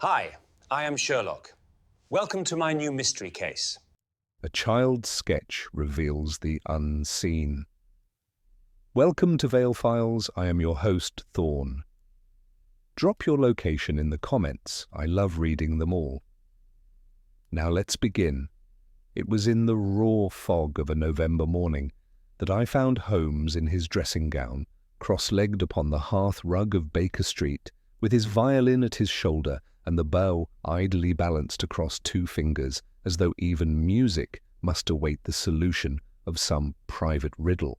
Hi, I am Sherlock. Welcome to my new mystery case. A child's sketch reveals the unseen. Welcome to Vale Files. I am your host, Thorn. Drop your location in the comments. I love reading them all. Now let's begin. It was in the raw fog of a November morning that I found Holmes in his dressing gown, cross-legged upon the hearth rug of Baker Street, with his violin at his shoulder and the bow idly balanced across two fingers, as though even music must await the solution of some private riddle.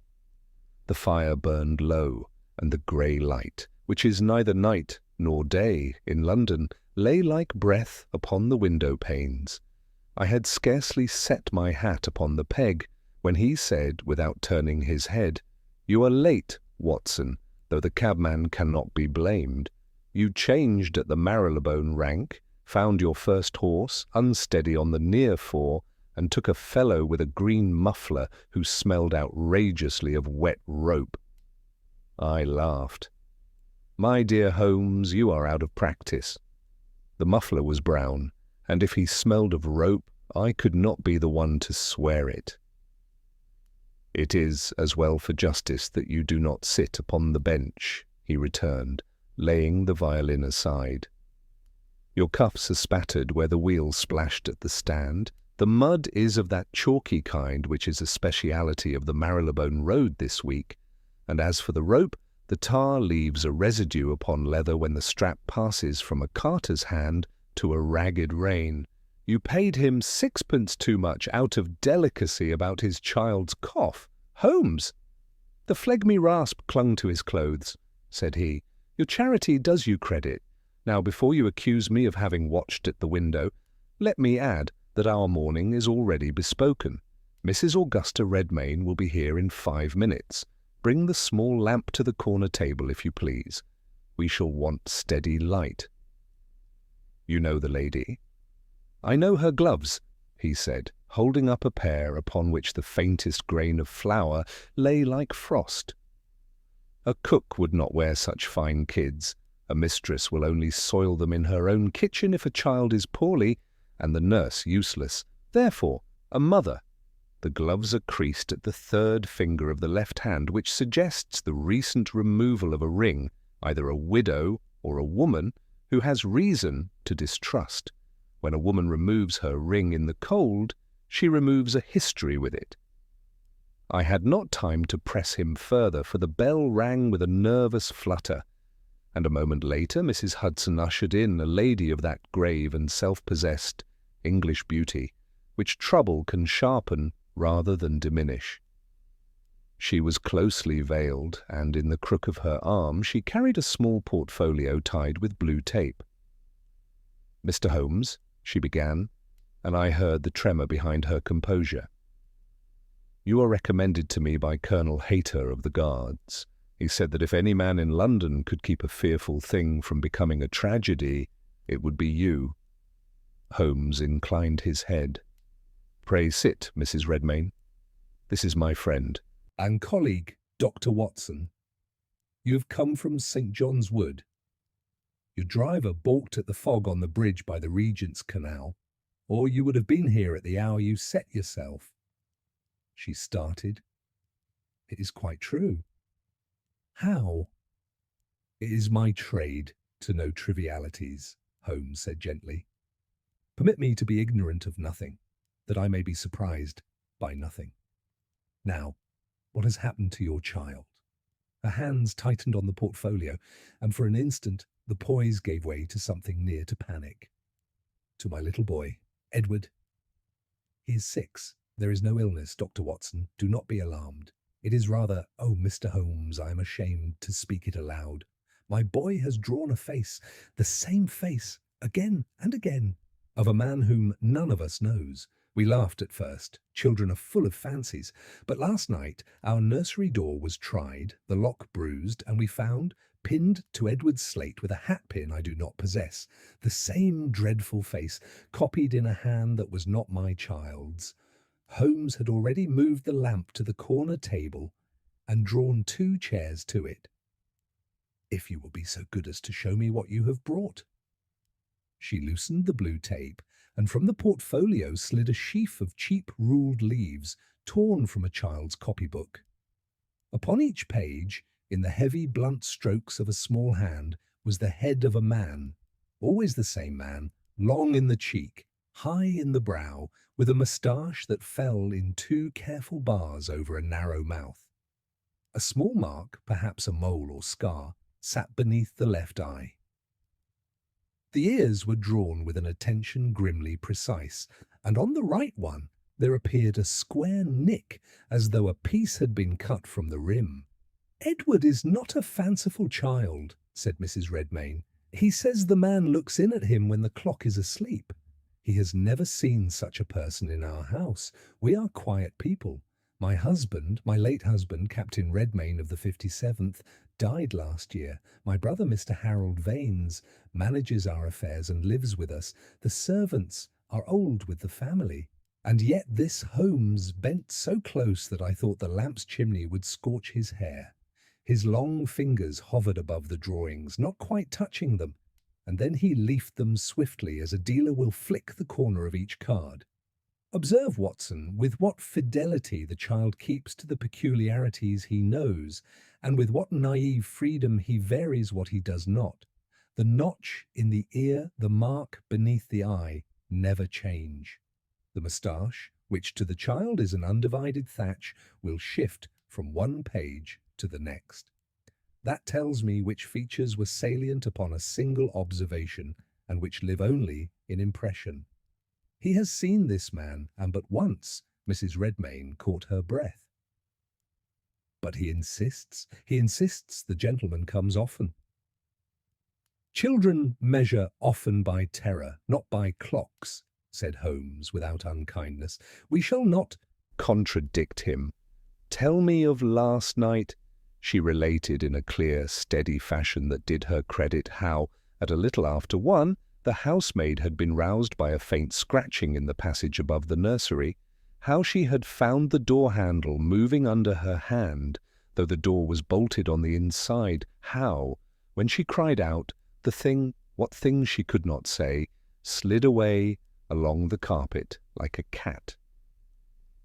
The fire burned low, and the grey light, which is neither night nor day in London, lay like breath upon the window panes. I had scarcely set my hat upon the peg when he said, without turning his head, "You are late, Watson, though the cabman cannot be blamed. You changed at the Marylebone rank, found your first horse unsteady on the near fore, and took a fellow with a green muffler who smelled outrageously of wet rope." I laughed. "My dear Holmes, you are out of practice. The muffler was brown, and if he smelled of rope, I could not be the one to swear it." "It is as well for justice that you do not sit upon the bench," he returned, laying the violin aside. "Your cuffs are spattered where the wheel splashed at the stand. The mud is of that chalky kind which is a speciality of the Marylebone Road this week, and as for the rope, the tar leaves a residue upon leather when the strap passes from a carter's hand to a ragged rein. You paid him 6pence too much out of delicacy about his child's cough. Holmes!" "The phlegmy rasp clung to his clothes," said he. "Your charity does you credit. Now, before you accuse me of having watched at the window, let me add that our morning is already bespoken. Mrs. Augusta Redmayne will be here in 5 minutes. Bring the small lamp to the corner table, if you please. We shall want steady light." "You know the lady?" "I know her gloves," he said, holding up a pair upon which the faintest grain of flour lay like frost. "A cook would not wear such fine kids. A mistress will only soil them in her own kitchen if a child is poorly, and the nurse useless. Therefore, a mother. The gloves are creased at the third finger of the left hand, which suggests the recent removal of a ring, either a widow or a woman who has reason to distrust. When a woman removes her ring in the cold, she removes a history with it." I had not time to press him further, for the bell rang with a nervous flutter, and a moment later Mrs. Hudson ushered in a lady of that grave and self-possessed English beauty which trouble can sharpen rather than diminish. She was closely veiled, and in the crook of her arm she carried a small portfolio tied with blue tape. "Mr. Holmes," she began, and I heard the tremor behind her composure. "You are recommended to me by Colonel Hayter of the Guards. He said that if any man in London could keep a fearful thing from becoming a tragedy, it would be you." Holmes inclined his head. "Pray sit, Mrs. Redmayne. This is my friend and colleague, Dr. Watson. You have come from St. John's Wood. Your driver balked at the fog on the bridge by the Regent's Canal, or you would have been here at the hour you set yourself." She started. "It is quite true." "How?" "It is my trade to know trivialities," Holmes said gently. "Permit me to be ignorant of nothing, that I may be surprised by nothing. Now, what has happened to your child?" Her hands tightened on the portfolio, and for an instant the poise gave way to something near to panic. "To my little boy, Edward. He is 6. There is no illness, Dr. Watson. Do not be alarmed. It is rather, oh, Mr. Holmes, I am ashamed to speak it aloud. My boy has drawn a face, the same face, again and again, of a man whom none of us knows. We laughed at first. Children are full of fancies. But last night our nursery door was tried, the lock bruised, and we found, pinned to Edward's slate with a hat-pin I do not possess, the same dreadful face, copied in a hand that was not my child's. Holmes had already moved the lamp to the corner table and drawn 2 chairs to it. "If you will be so good as to show me what you have brought." She loosened the blue tape, and from the portfolio slid a sheaf of cheap ruled leaves torn from a child's copybook. Upon each page, in the heavy, blunt strokes of a small hand, was the head of a man, always the same man, long in the cheek, high in the brow, with a moustache that fell in two careful bars over a narrow mouth. A small mark, perhaps a mole or scar, sat beneath the left eye. The ears were drawn with an attention grimly precise, and on the right one there appeared a square nick, as though a piece had been cut from the rim. "Edward is not a fanciful child," said Mrs. Redmayne. "He says the man looks in at him when the clock is asleep. He has never seen such a person in our house. We are quiet people. My husband, my late husband, Captain Redmayne of the 57th, died last year. My brother, Mr. Harold Vanes, manages our affairs and lives with us. The servants are old with the family. And yet this Holmes bent so close that I thought the lamp's chimney would scorch his hair. His long fingers hovered above the drawings, not quite touching them, and then he leafed them swiftly as a dealer will flick the corner of each card. Observe, Watson, with what fidelity the child keeps to the peculiarities he knows, and with what naive freedom he varies what he does not. The notch in the ear, the mark beneath the eye, never change. The moustache, which to the child is an undivided thatch, will shift from one page to the next. That tells me which features were salient upon a single observation, and which live only in impression. He has seen this man, and but once Mrs. Redmayne caught her breath. But he insists the gentleman comes often. Children measure often by terror, not by clocks, said Holmes without unkindness. We shall not contradict him. Tell me of last night. She related in a clear, steady fashion that did her credit how, at a little after 1, the housemaid had been roused by a faint scratching in the passage above the nursery, how she had found the door-handle moving under her hand, though the door was bolted on the inside, how, when she cried out, the thing, what thing she could not say, slid away along the carpet like a cat.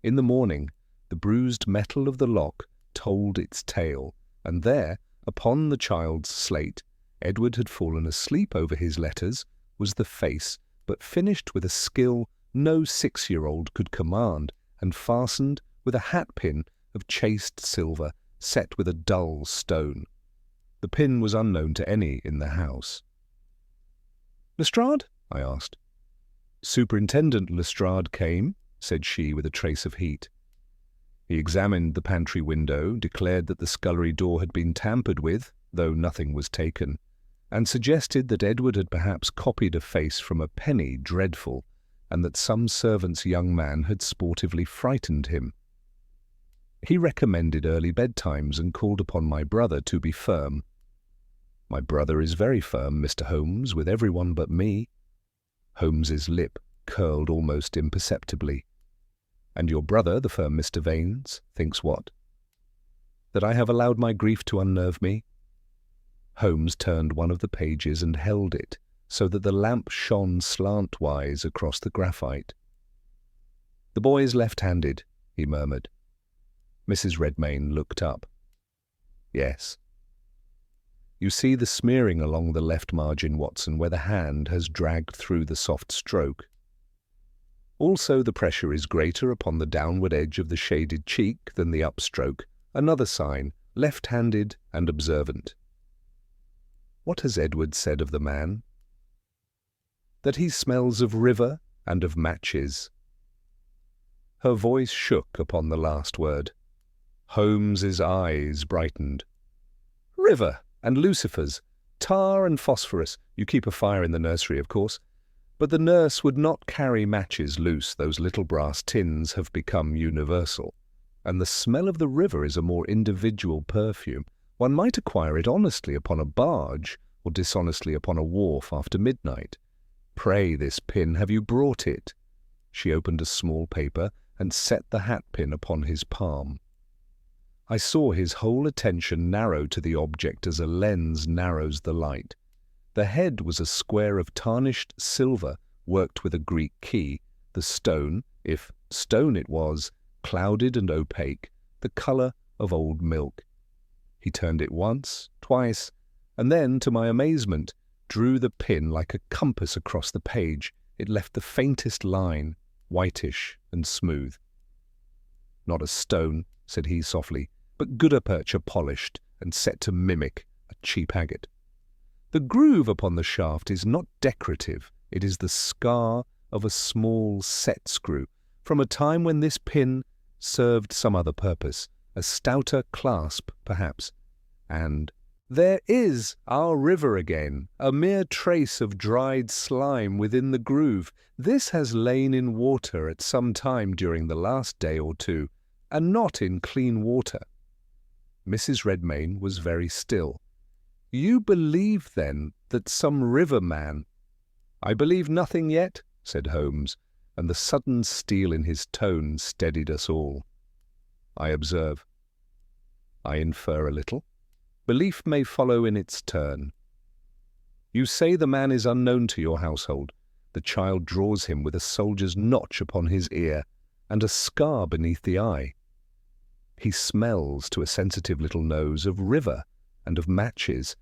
In the morning, the bruised metal of the lock told its tale, and there, upon the child's slate, Edward had fallen asleep over his letters, was the face, but finished with a skill no 6-year-old could command, and fastened with a hat-pin of chased silver set with a dull stone. The pin was unknown to any in the house. "Lestrade?" I asked. "Superintendent Lestrade came," said she with a trace of heat. He examined the pantry window, declared that the scullery door had been tampered with, though nothing was taken, and suggested that Edward had perhaps copied a face from a penny dreadful, and that some servant's young man had sportively frightened him. He recommended early bedtimes and called upon my brother to be firm. "My brother is very firm, Mr. Holmes, with everyone but me." Holmes's lip curled almost imperceptibly. "And your brother, the firm Mr. Vanes, thinks what?" "That I have allowed my grief to unnerve me." Holmes turned one of the pages and held it, so that the lamp shone slantwise across the graphite. "The boy is left-handed," he murmured. Mrs. Redmayne looked up. "Yes." "You see the smearing along the left margin, Watson, where the hand has dragged through the soft stroke. Also the pressure is greater upon the downward edge of the shaded cheek than the upstroke, another sign, left-handed and observant." "What has Edward said of the man?" "That he smells of river and of matches." Her voice shook upon the last word. Holmes's eyes brightened. "River and lucifers, tar and phosphorus. You keep a fire in the nursery, of course. But the nurse would not carry matches loose. Those little brass tins have become universal. And the smell of the river is a more individual perfume. One might acquire it honestly upon a barge, or dishonestly upon a wharf after midnight. Pray, this pin, have you brought it?" She opened a small paper and set the hat-pin upon his palm. I saw his whole attention narrow to the object as a lens narrows the light. The head was a square of tarnished silver worked with a Greek key, the stone, if stone it was, clouded and opaque, the colour of old milk. He turned it once, twice, and then, to my amazement, drew the pin like a compass across the page. It left the faintest line, whitish and smooth. "Not a stone," said he softly, "but gutta percha polished and set to mimic a cheap agate. The groove upon the shaft is not decorative, it is the scar of a small set screw, from a time when this pin served some other purpose, a stouter clasp, perhaps. And there is our river again, a mere trace of dried slime within the groove. This has lain in water at some time during the last day or two, and not in clean water." Mrs. Redmayne was very still. "You believe, then, that some river man—" "I believe nothing yet," said Holmes, and the sudden steel in his tone steadied us all. "I observe. I infer a little. Belief may follow in its turn. You say the man is unknown to your household. The child draws him with a soldier's notch upon his ear and a scar beneath the eye. He smells, to a sensitive little nose, of river and of matches.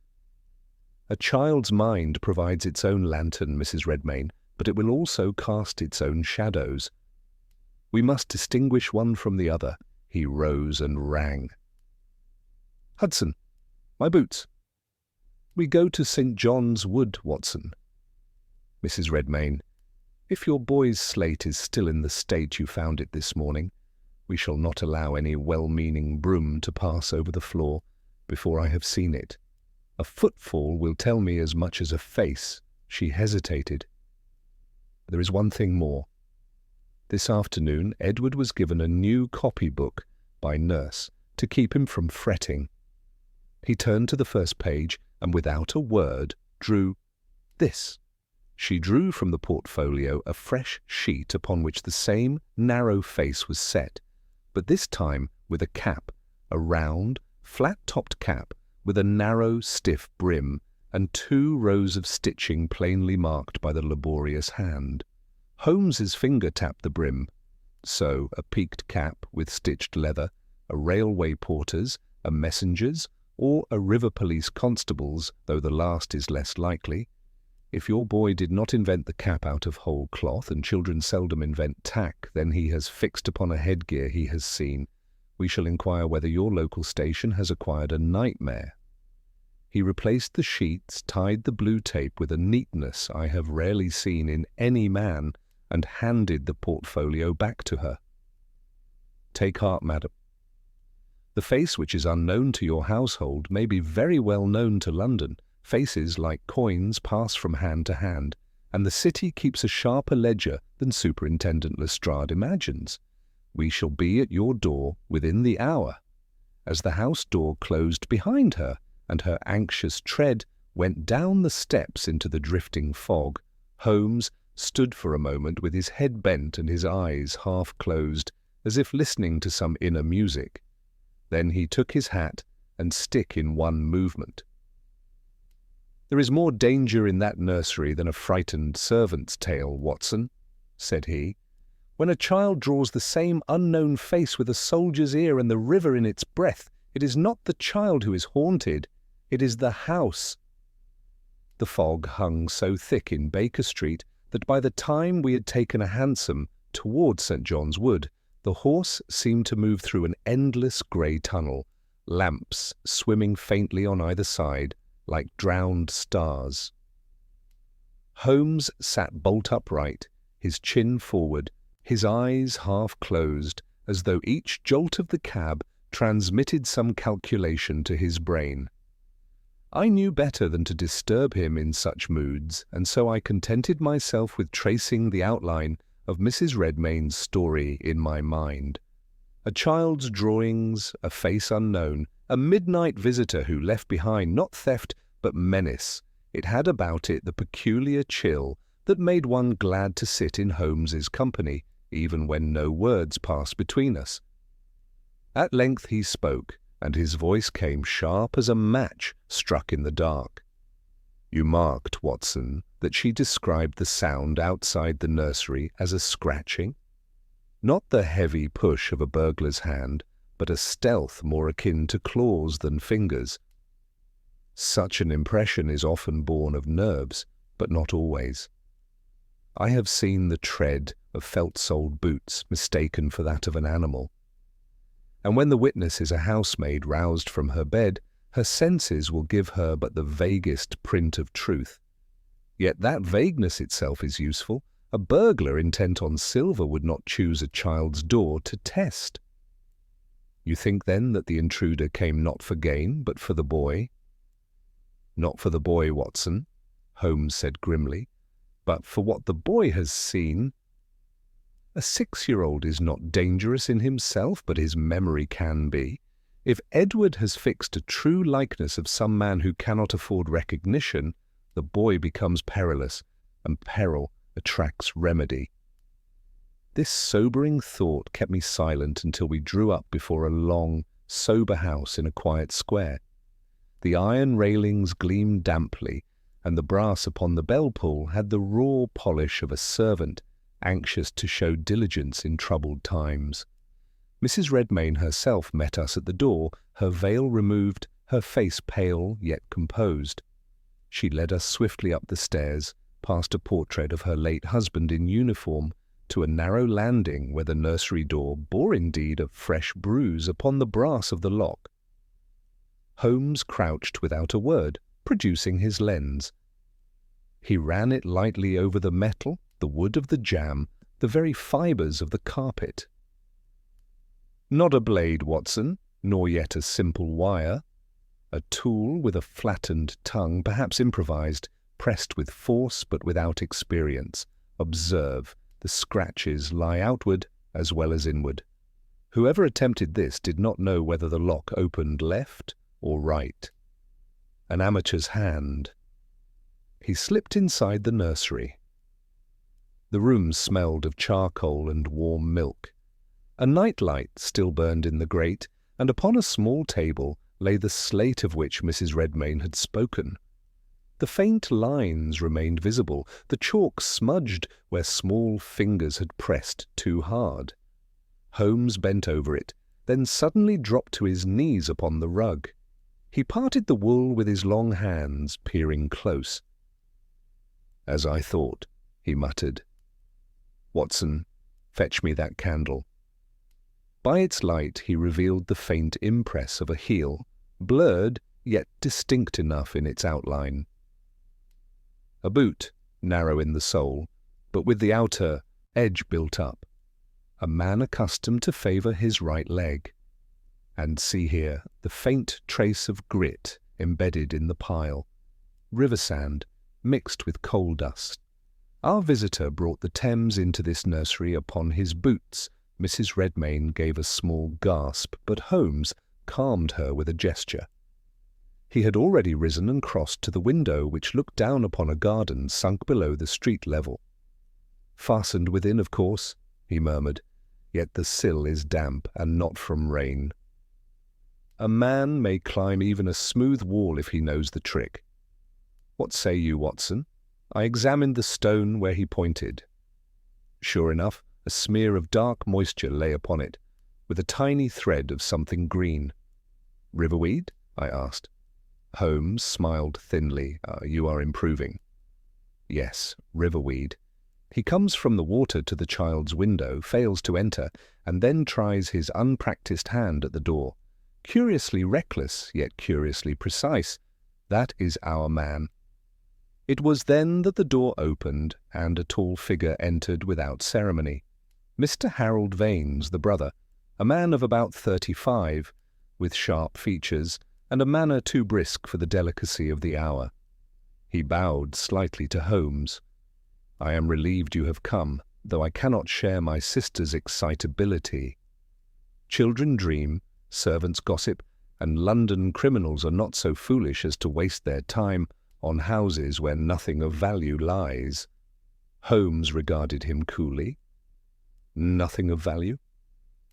A child's mind provides its own lantern, Mrs. Redmayne, but it will also cast its own shadows. We must distinguish one from the other." He rose and rang. "Hudson, my boots. We go to St. John's Wood, Watson." "Mrs. Redmayne, if your boy's slate is still in the state you found it this morning, we shall not allow any well-meaning broom to pass over the floor before I have seen it. A footfall will tell me as much as a face." She hesitated. "There is one thing more. This afternoon Edward was given a new copybook by nurse to keep him from fretting. He turned to the first page and without a word drew this." She drew from the portfolio a fresh sheet upon which the same narrow face was set, but this time with a cap, a round, flat-topped cap with a narrow, stiff brim, and 2 rows of stitching plainly marked by the laborious hand. Holmes's finger tapped the brim. So a peaked cap with stitched leather, a railway porter's, a messenger's, or a river police constable's, though the last is less likely. If your boy did not invent the cap out of whole cloth, and children seldom invent tack, then he has fixed upon a headgear he has seen. We shall inquire whether your local station has acquired a nightmare. He replaced the sheets, tied the blue tape with a neatness I have rarely seen in any man, and handed the portfolio back to her. "Take heart, madam. The face which is unknown to your household may be very well known to London. Faces, like coins, pass from hand to hand, and the city keeps a sharper ledger than Superintendent Lestrade imagines. We shall be at your door within the hour." As the house door closed behind her, and her anxious tread went down the steps into the drifting fog, Holmes stood for a moment with his head bent and his eyes half closed, as if listening to some inner music. Then he took his hat and stick in one movement. "There is more danger in that nursery than a frightened servant's tale, Watson," said he. "When a child draws the same unknown face with a soldier's ear and the river in its breath, it is not the child who is haunted, it is the house." The fog hung so thick in Baker Street that by the time we had taken a hansom towards St. John's Wood, the horse seemed to move through an endless grey tunnel, lamps swimming faintly on either side, like drowned stars. Holmes sat bolt upright, his chin forward, his eyes half closed, as though each jolt of the cab transmitted some calculation to his brain. I knew better than to disturb him in such moods, and so I contented myself with tracing the outline of Mrs. Redmayne's story in my mind. A child's drawings, a face unknown, a midnight visitor who left behind not theft but menace. It had about it the peculiar chill that made one glad to sit in Holmes's company, even when no words passed between us. At length he spoke, and his voice came sharp as a match struck in the dark. You marked, Watson, that she described the sound outside the nursery as a scratching? Not the heavy push of a burglar's hand, but a stealth more akin to claws than fingers. Such an impression is often born of nerves, but not always. I have seen the tread of felt-soled boots mistaken for that of an animal. And when the witness is a housemaid roused from her bed, her senses will give her but the vaguest print of truth. Yet that vagueness itself is useful. A burglar intent on silver would not choose a child's door to test. You think then that the intruder came not for gain, but for the boy? Not for the boy, Watson, Holmes said grimly, but for what the boy has seen. A 6-year-old is not dangerous in himself, but his memory can be. If Edward has fixed a true likeness of some man who cannot afford recognition, the boy becomes perilous, and peril attracts remedy. This sobering thought kept me silent until we drew up before a long, sober house in a quiet square. The iron railings gleamed damply, and the brass upon the bell-pull had the raw polish of a servant anxious to show diligence in troubled times. Mrs. Redmayne herself met us at the door, her veil removed, her face pale yet composed. She led us swiftly up the stairs, past a portrait of her late husband in uniform, to a narrow landing where the nursery door bore indeed a fresh bruise upon the brass of the lock. Holmes crouched without a word, producing his lens. He ran it lightly over the metal, the wood of the jamb, the very fibres of the carpet. Not a blade, Watson, nor yet a simple wire. A tool with a flattened tongue, perhaps improvised, pressed with force but without experience. Observe, the scratches lie outward as well as inward. Whoever attempted this did not know whether the lock opened left or right. An amateur's hand. He slipped inside the nursery. The room smelled of charcoal and warm milk. A nightlight still burned in the grate, and upon a small table lay the slate of which Mrs. Redmayne had spoken. The faint lines remained visible, the chalk smudged where small fingers had pressed too hard. Holmes bent over it, then suddenly dropped to his knees upon the rug. He parted the wool with his long hands, peering close. "As I thought," he muttered. "Watson, fetch me that candle." By its light he revealed the faint impress of a heel, blurred yet distinct enough in its outline. A boot, narrow in the sole, but with the outer edge built up. A man accustomed to favour his right leg. And see here the faint trace of grit embedded in the pile. River sand, mixed with coal dust. Our visitor brought the Thames into this nursery upon his boots. Mrs. Redmayne gave a small gasp, but Holmes calmed her with a gesture. He had already risen and crossed to the window which looked down upon a garden sunk below the street level. "Fastened within, of course," he murmured, "yet the sill is damp, and not from rain. A man may climb even a smooth wall if he knows the trick. What say you, Watson?" I examined the stone where he pointed. Sure enough, a smear of dark moisture lay upon it, with a tiny thread of something green. "Riverweed?" I asked. Holmes smiled thinly. You are improving." "Yes, riverweed. He comes from the water to the child's window, fails to enter, and then tries his unpractised hand at the door. Curiously reckless, yet curiously precise. That is our man." It was then that the door opened, and a tall figure entered without ceremony. Mr. Harold Vanes, the brother, a man of about 35, with sharp features, and a manner too brisk for the delicacy of the hour. He bowed slightly to Holmes. "I am relieved you have come, though I cannot share my sister's excitability. Children dream, servants gossip, and London criminals are not so foolish as to waste their time on houses where nothing of value lies." Holmes regarded him coolly. "Nothing of value?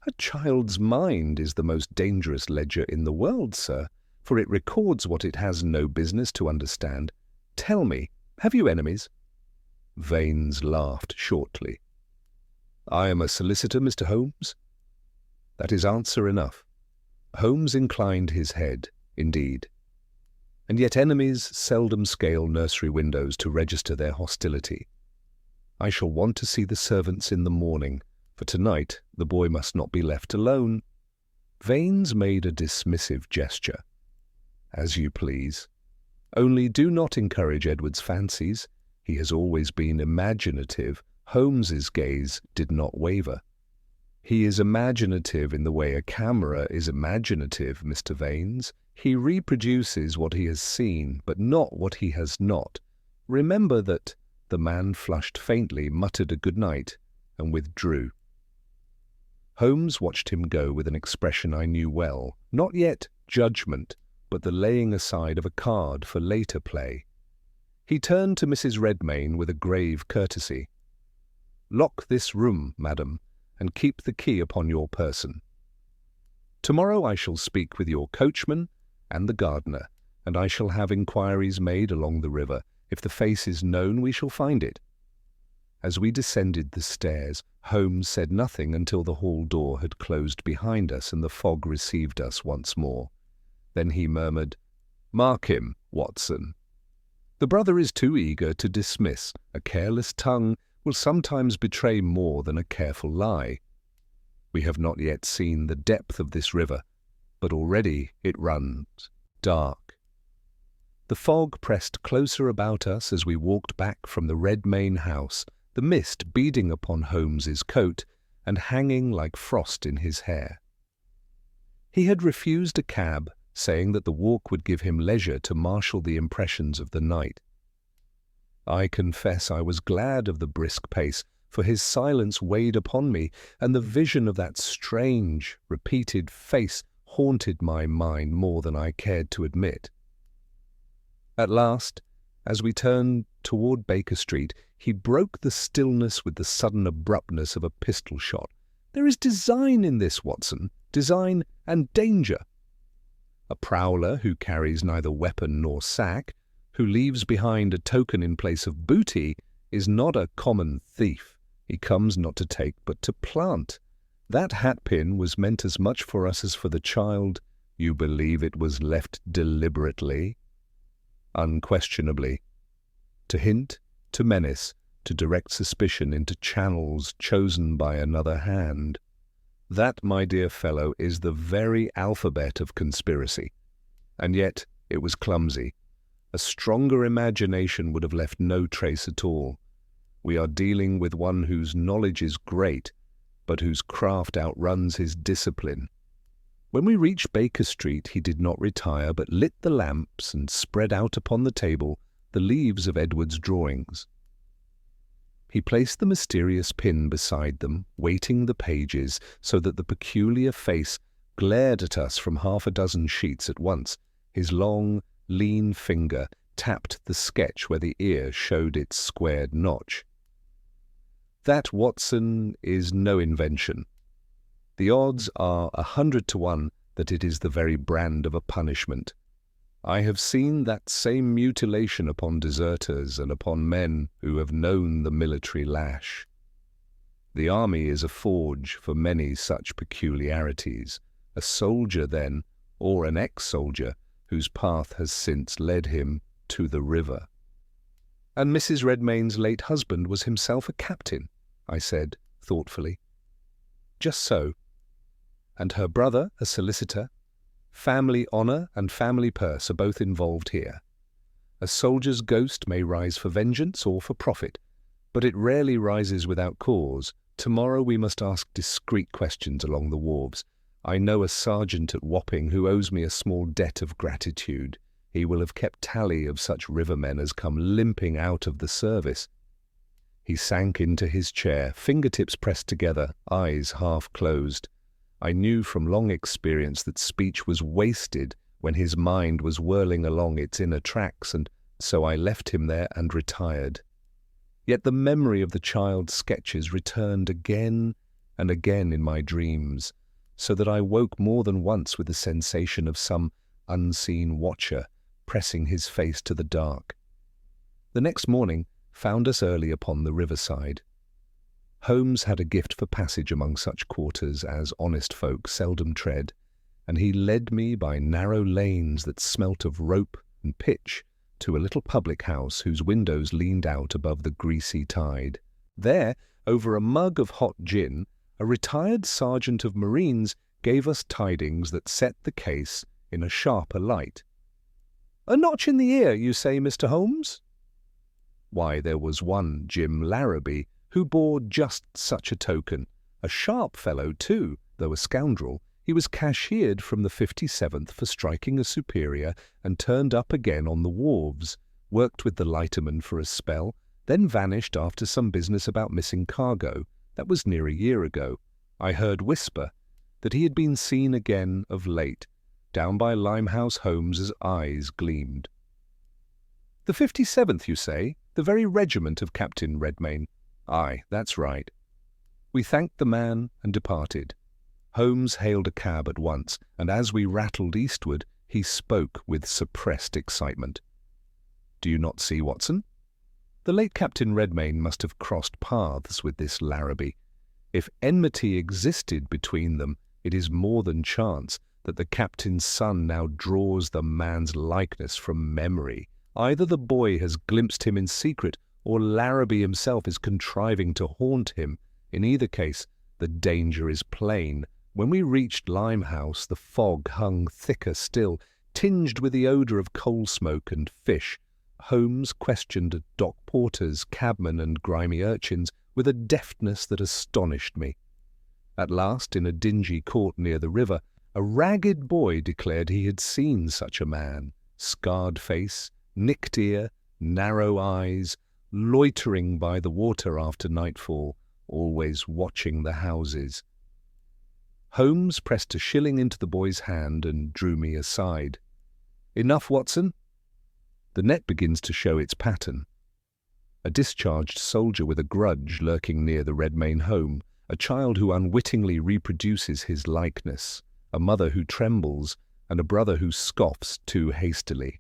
A child's mind is the most dangerous ledger in the world, sir, for it records what it has no business to understand. Tell me, have you enemies?" Vanes laughed shortly. "I am a solicitor, Mr. Holmes." That is answer enough. Holmes inclined his head, indeed. And yet enemies seldom scale nursery windows to register their hostility. "I shall want to see the servants in the morning, for tonight the boy must not be left alone." Vanes made a dismissive gesture. "As you please. Only do not encourage Edward's fancies. He has always been imaginative." Holmes's gaze did not waver. "He is imaginative in the way a camera is imaginative, Mr. Vanes. He reproduces what he has seen, but not what he has not. Remember that—" The man flushed faintly, muttered a good night, and withdrew. Holmes watched him go with an expression I knew well, not yet judgment, but the laying aside of a card for later play. He turned to Mrs. Redmayne with a grave courtesy. "Lock this room, madam, and keep the key upon your person. Tomorrow I shall speak with your coachman and the gardener, and I shall have inquiries made along the river. If the face is known, we shall find it." As we descended the stairs, Holmes said nothing until the hall door had closed behind us and the fog received us once more. Then he murmured, "Mark him, Watson." The brother is too eager to dismiss. A careless tongue will sometimes betray more than a careful lie. We have not yet seen the depth of this river, but already it runs dark. The fog pressed closer about us as we walked back from the Redmayne house, the mist beading upon Holmes's coat and hanging like frost in his hair. He had refused a cab, saying that the walk would give him leisure to marshal the impressions of the night. I confess I was glad of the brisk pace, for his silence weighed upon me, and the vision of that strange, repeated face haunted my mind more than I cared to admit. At last, as we turned toward Baker Street, he broke the stillness with the sudden abruptness of a pistol shot. "There is design in this, Watson, design and danger. A prowler who carries neither weapon nor sack, who leaves behind a token in place of booty, is not a common thief. He comes not to take but to plant. That hatpin was meant as much for us as for the child. You believe it was left deliberately?" "Unquestionably. To hint, to menace, to direct suspicion into channels chosen by another hand. That, my dear fellow, is the very alphabet of conspiracy. And yet it was clumsy. A stronger imagination would have left no trace at all. We are dealing with one whose knowledge is great, but whose craft outruns his discipline." When we reached Baker Street, he did not retire, but lit the lamps and spread out upon the table the leaves of Edward's drawings. He placed the mysterious pin beside them, weighting the pages so that the peculiar face glared at us from half a dozen sheets at once. His long, lean finger tapped the sketch where the ear showed its squared notch. "That, Watson, is no invention. The odds are 100 to 1 that it is the very brand of a punishment. I have seen that same mutilation upon deserters and upon men who have known the military lash. The army is a forge for many such peculiarities. A soldier, then, or an ex-soldier, whose path has since led him to the river." "And Mrs. Redmayne's late husband was himself a captain," I said thoughtfully. "Just so. And her brother a solicitor. Family honour and family purse are both involved here. A soldier's ghost may rise for vengeance or for profit, but it rarely rises without cause. Tomorrow we must ask discreet questions along the wharves. I know a sergeant at Wapping who owes me a small debt of gratitude. He will have kept tally of such rivermen as come limping out of the service." He sank into his chair, fingertips pressed together, eyes half closed. I knew from long experience that speech was wasted when his mind was whirling along its inner tracks, and so I left him there and retired. Yet the memory of the child's sketches returned again and again in my dreams, so that I woke more than once with the sensation of some unseen watcher pressing his face to the dark. The next morning found us early upon the riverside. Holmes had a gift for passage among such quarters as honest folk seldom tread, and he led me by narrow lanes that smelt of rope and pitch to a little public house whose windows leaned out above the greasy tide. There, over a mug of hot gin, a retired sergeant of marines gave us tidings that set the case in a sharper light. "A notch in the ear, you say, Mr. Holmes?" Why, there was one Jim Larrabee who bore just such a token. A sharp fellow, too, though a scoundrel. He was cashiered from the 57th for striking a superior and turned up again on the wharves, worked with the lighterman for a spell, then vanished after some business about missing cargo. That was near a year ago. I heard whisper that he had been seen again of late, down by Limehouse Holmes's eyes gleamed. "The 57th, you say? The very regiment of Captain Redmayne?" "Aye, that's right." We thanked the man and departed. Holmes hailed a cab at once, and as we rattled eastward, he spoke with suppressed excitement. "Do you not see, Watson? The late Captain Redmayne must have crossed paths with this Larrabee. If enmity existed between them, it is more than chance that the captain's son now draws the man's likeness from memory. Either the boy has glimpsed him in secret, or Larrabee himself is contriving to haunt him. In either case, the danger is plain. When we reached Limehouse, the fog hung thicker still, tinged with the odour of coal smoke and fish. Holmes questioned dock porters, cabmen, and grimy urchins with a deftness that astonished me. At last, in a dingy court near the river, a ragged boy declared he had seen such a man, scarred face, nicked ear, narrow eyes, loitering by the water after nightfall, always watching the houses. Holmes pressed a shilling into the boy's hand and drew me aside. "Enough, Watson? The net begins to show its pattern. A discharged soldier with a grudge lurking near the Redmayne home, a child who unwittingly reproduces his likeness, a mother who trembles, and a brother who scoffs too hastily.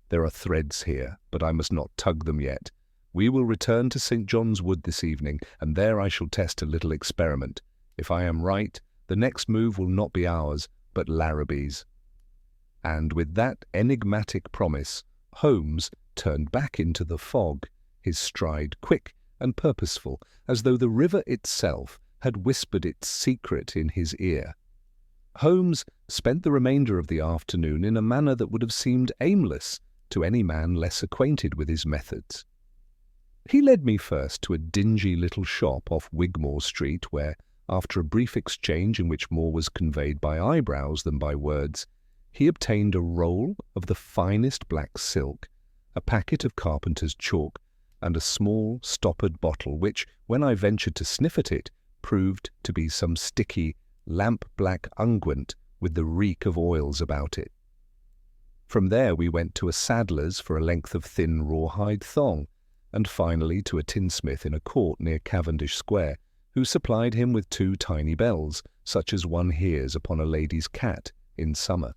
There are threads here, but I must not tug them yet. We will return to St. John's Wood this evening, and there I shall test a little experiment. If I am right, the next move will not be ours, but Larrabee's." And with that enigmatic promise, Holmes turned back into the fog, his stride quick and purposeful, as though the river itself had whispered its secret in his ear. Holmes spent the remainder of the afternoon in a manner that would have seemed aimless to any man less acquainted with his methods. He led me first to a dingy little shop off Wigmore Street, where, after a brief exchange in which more was conveyed by eyebrows than by words, he obtained a roll of the finest black silk, a packet of carpenter's chalk, and a small stoppered bottle which, when I ventured to sniff at it, proved to be some sticky, lamp-black unguent with the reek of oils about it. From there we went to a saddler's for a length of thin rawhide thong, and finally to a tinsmith in a court near Cavendish Square, who supplied him with 2 tiny bells, such as one hears upon a lady's cat in summer.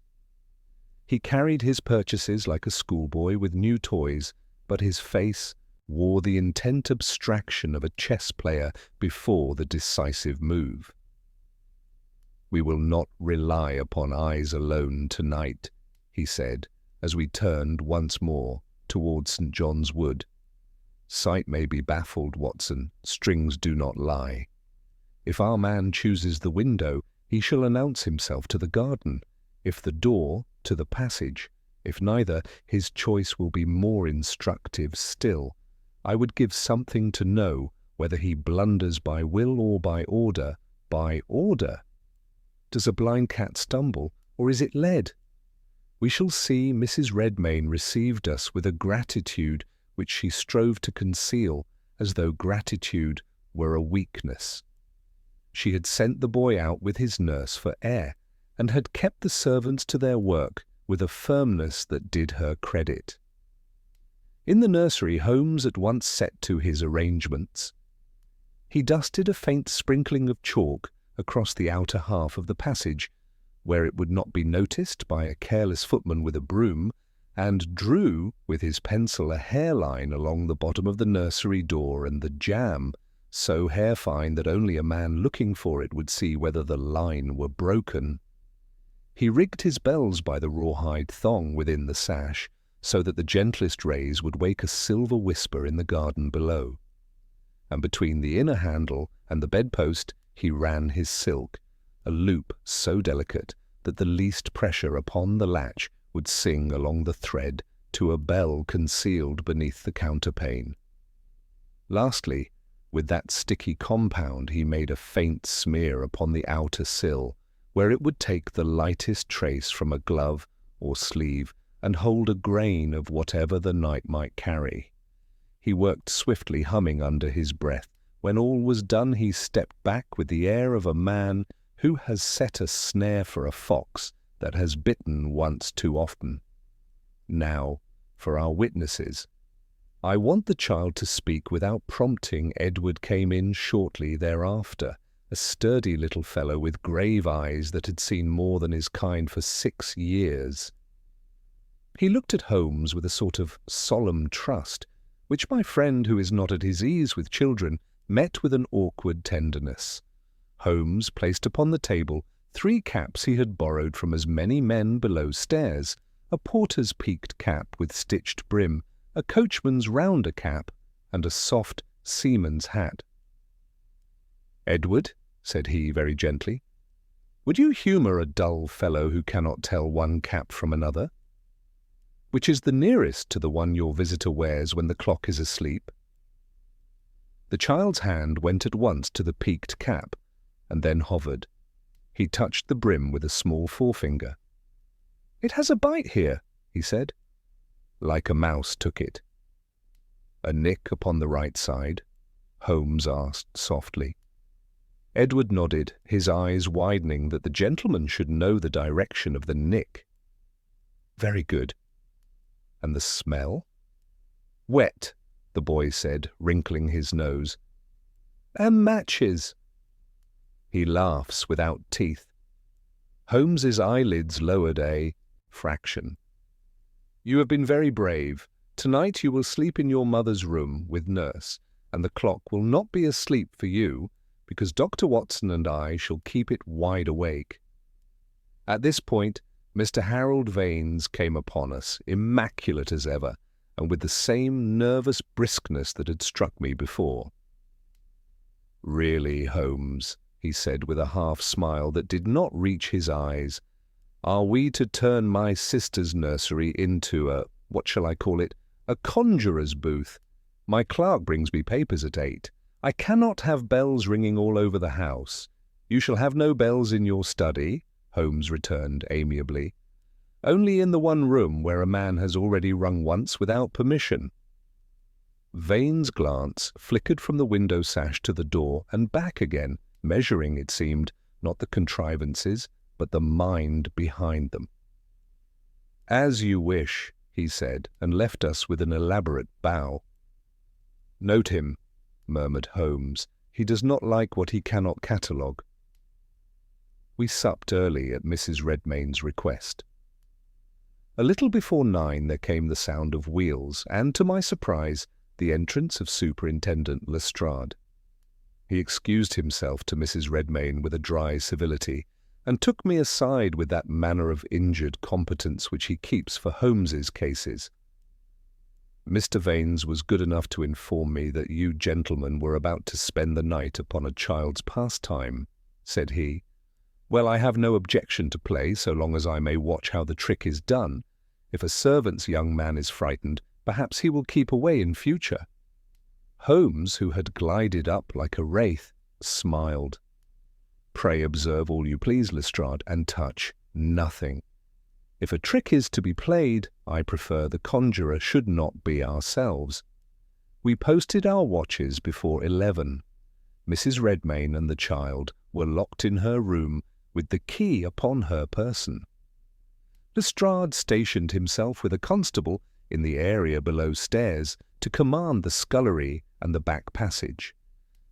He carried his purchases like a schoolboy with new toys, but his face wore the intent abstraction of a chess player before the decisive move. "We will not rely upon eyes alone tonight," he said, as we turned once more towards St. John's Wood. "Sight may be baffled, Watson, strings do not lie. If our man chooses the window, he shall announce himself to the garden; if the door, to the passage; if neither, his choice will be more instructive still. I would give something to know whether he blunders by will or by order. By order? Does a blind cat stumble, or is it led? We shall see Mrs. Redmayne received us with a gratitude which she strove to conceal, as though gratitude were a weakness. She had sent the boy out with his nurse for air, and had kept the servants to their work with a firmness that did her credit. In the nursery, Holmes at once set to his arrangements. He dusted a faint sprinkling of chalk across the outer half of the passage, where it would not be noticed by a careless footman with a broom, and drew with his pencil a hairline along the bottom of the nursery door and the jamb, so hairfine that only a man looking for it would see whether the line were broken. He rigged his bells by the rawhide thong within the sash, so that the gentlest rays would wake a silver whisper in the garden below. And between the inner handle and the bedpost he ran his silk, a loop so delicate that the least pressure upon the latch would sing along the thread to a bell concealed beneath the counterpane. Lastly, with that sticky compound he made a faint smear upon the outer sill, where it would take the lightest trace from a glove or sleeve and hold a grain of whatever the night might carry. He worked swiftly, humming under his breath. When all was done he stepped back with the air of a man who has set a snare for a fox that has bitten once too often. Now, for our witnesses. I want the child to speak without prompting. Edward came in shortly thereafter, a sturdy little fellow with grave eyes that had seen more than his kind for 6 years. He looked at Holmes with a sort of solemn trust, which my friend, who is not at his ease with children, met with an awkward tenderness. Holmes placed upon the table 3 caps he had borrowed from as many men below stairs, a porter's peaked cap with stitched brim, a coachman's rounder cap, and a soft seaman's hat. "Edward," said he very gently, "would you humour a dull fellow who cannot tell one cap from another? Which is the nearest to the one your visitor wears when the clock is asleep?" The child's hand went at once to the peaked cap, and then hovered. He touched the brim with a small forefinger. "It has a bite here," he said. Like a mouse took it. "A nick upon the right side?" Holmes asked softly. Edward nodded, his eyes widening that the gentleman should know the direction of the nick. "Very good. And the smell?" "Wet," the boy said, wrinkling his nose. "And matches." He laughs without teeth. Holmes's eyelids lowered a fraction. "You have been very brave. Tonight you will sleep in your mother's room with nurse, and the clock will not be asleep for you, because Dr. Watson and I shall keep it wide awake." At this point, Mr. Harold Vanes came upon us, immaculate as ever, and with the same nervous briskness that had struck me before. "Really, Holmes," he said with a half-smile that did not reach his eyes, "are we to turn my sister's nursery into what shall I call it, a conjurer's booth? My clerk brings me papers at 8. I cannot have bells ringing all over the house." "You shall have no bells in your study," Holmes returned amiably. "Only in the one room where a man has already rung once without permission." Vane's glance flickered from the window sash to the door and back again, measuring, it seemed, not the contrivances, but the mind behind them. "As you wish," he said, and left us with an elaborate bow. "Note him," murmured Holmes. "He does not like what he cannot catalogue." We supped early at Mrs. Redmayne's request. A little before 9 there came the sound of wheels, and, to my surprise, the entrance of Superintendent Lestrade. He excused himself to Mrs. Redmayne with a dry civility, and took me aside with that manner of injured competence which he keeps for Holmes's cases. "Mr. Vanes was good enough to inform me that you gentlemen were about to spend the night upon a child's pastime," said he. "Well, I have no objection to play, so long as I may watch how the trick is done. If a servant's young man is frightened, perhaps he will keep away in future." Holmes, who had glided up like a wraith, smiled. "Pray observe all you please, Lestrade, and touch nothing. If a trick is to be played, I prefer the conjurer should not be ourselves." We posted our watches before 11. Mrs. Redmayne and the child were locked in her room with the key upon her person. Lestrade stationed himself with a constable in the area below stairs to command the scullery and the back passage.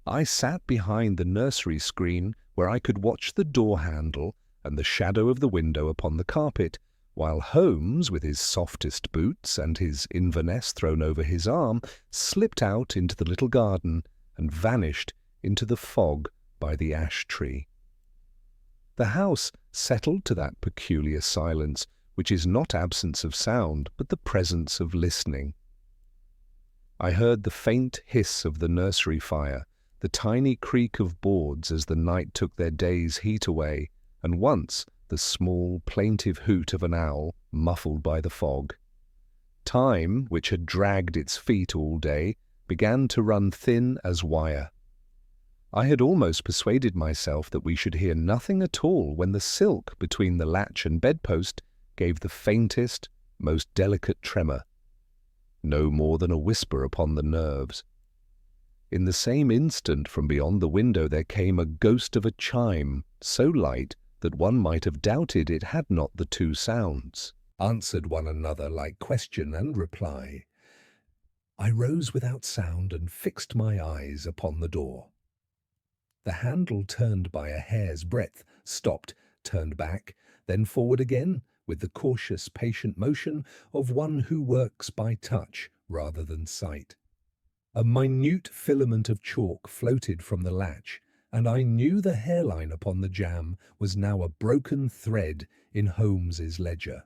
I sat behind the nursery screen where I could watch the door handle and the shadow of the window upon the carpet, while Holmes, with his softest boots and his Inverness thrown over his arm, slipped out into the little garden and vanished into the fog by the ash tree. The house settled to that peculiar silence, which is not absence of sound, but the presence of listening. I heard the faint hiss of the nursery fire, the tiny creak of boards as the night took their day's heat away, and once the small, plaintive hoot of an owl, muffled by the fog. Time, which had dragged its feet all day, began to run thin as wire. I had almost persuaded myself that we should hear nothing at all when the silk between the latch and bedpost gave the faintest, most delicate tremor. No more than a whisper upon the nerves. In the same instant from beyond the window there came a ghost of a chime, so light that one might have doubted it had not the two sounds, answered one another like question and reply. I rose without sound and fixed my eyes upon the door. The handle turned by a hair's breadth, stopped, turned back, then forward again, with the cautious, patient motion of one who works by touch rather than sight. A minute filament of chalk floated from the latch, and I knew the hairline upon the jamb was now a broken thread in Holmes's ledger.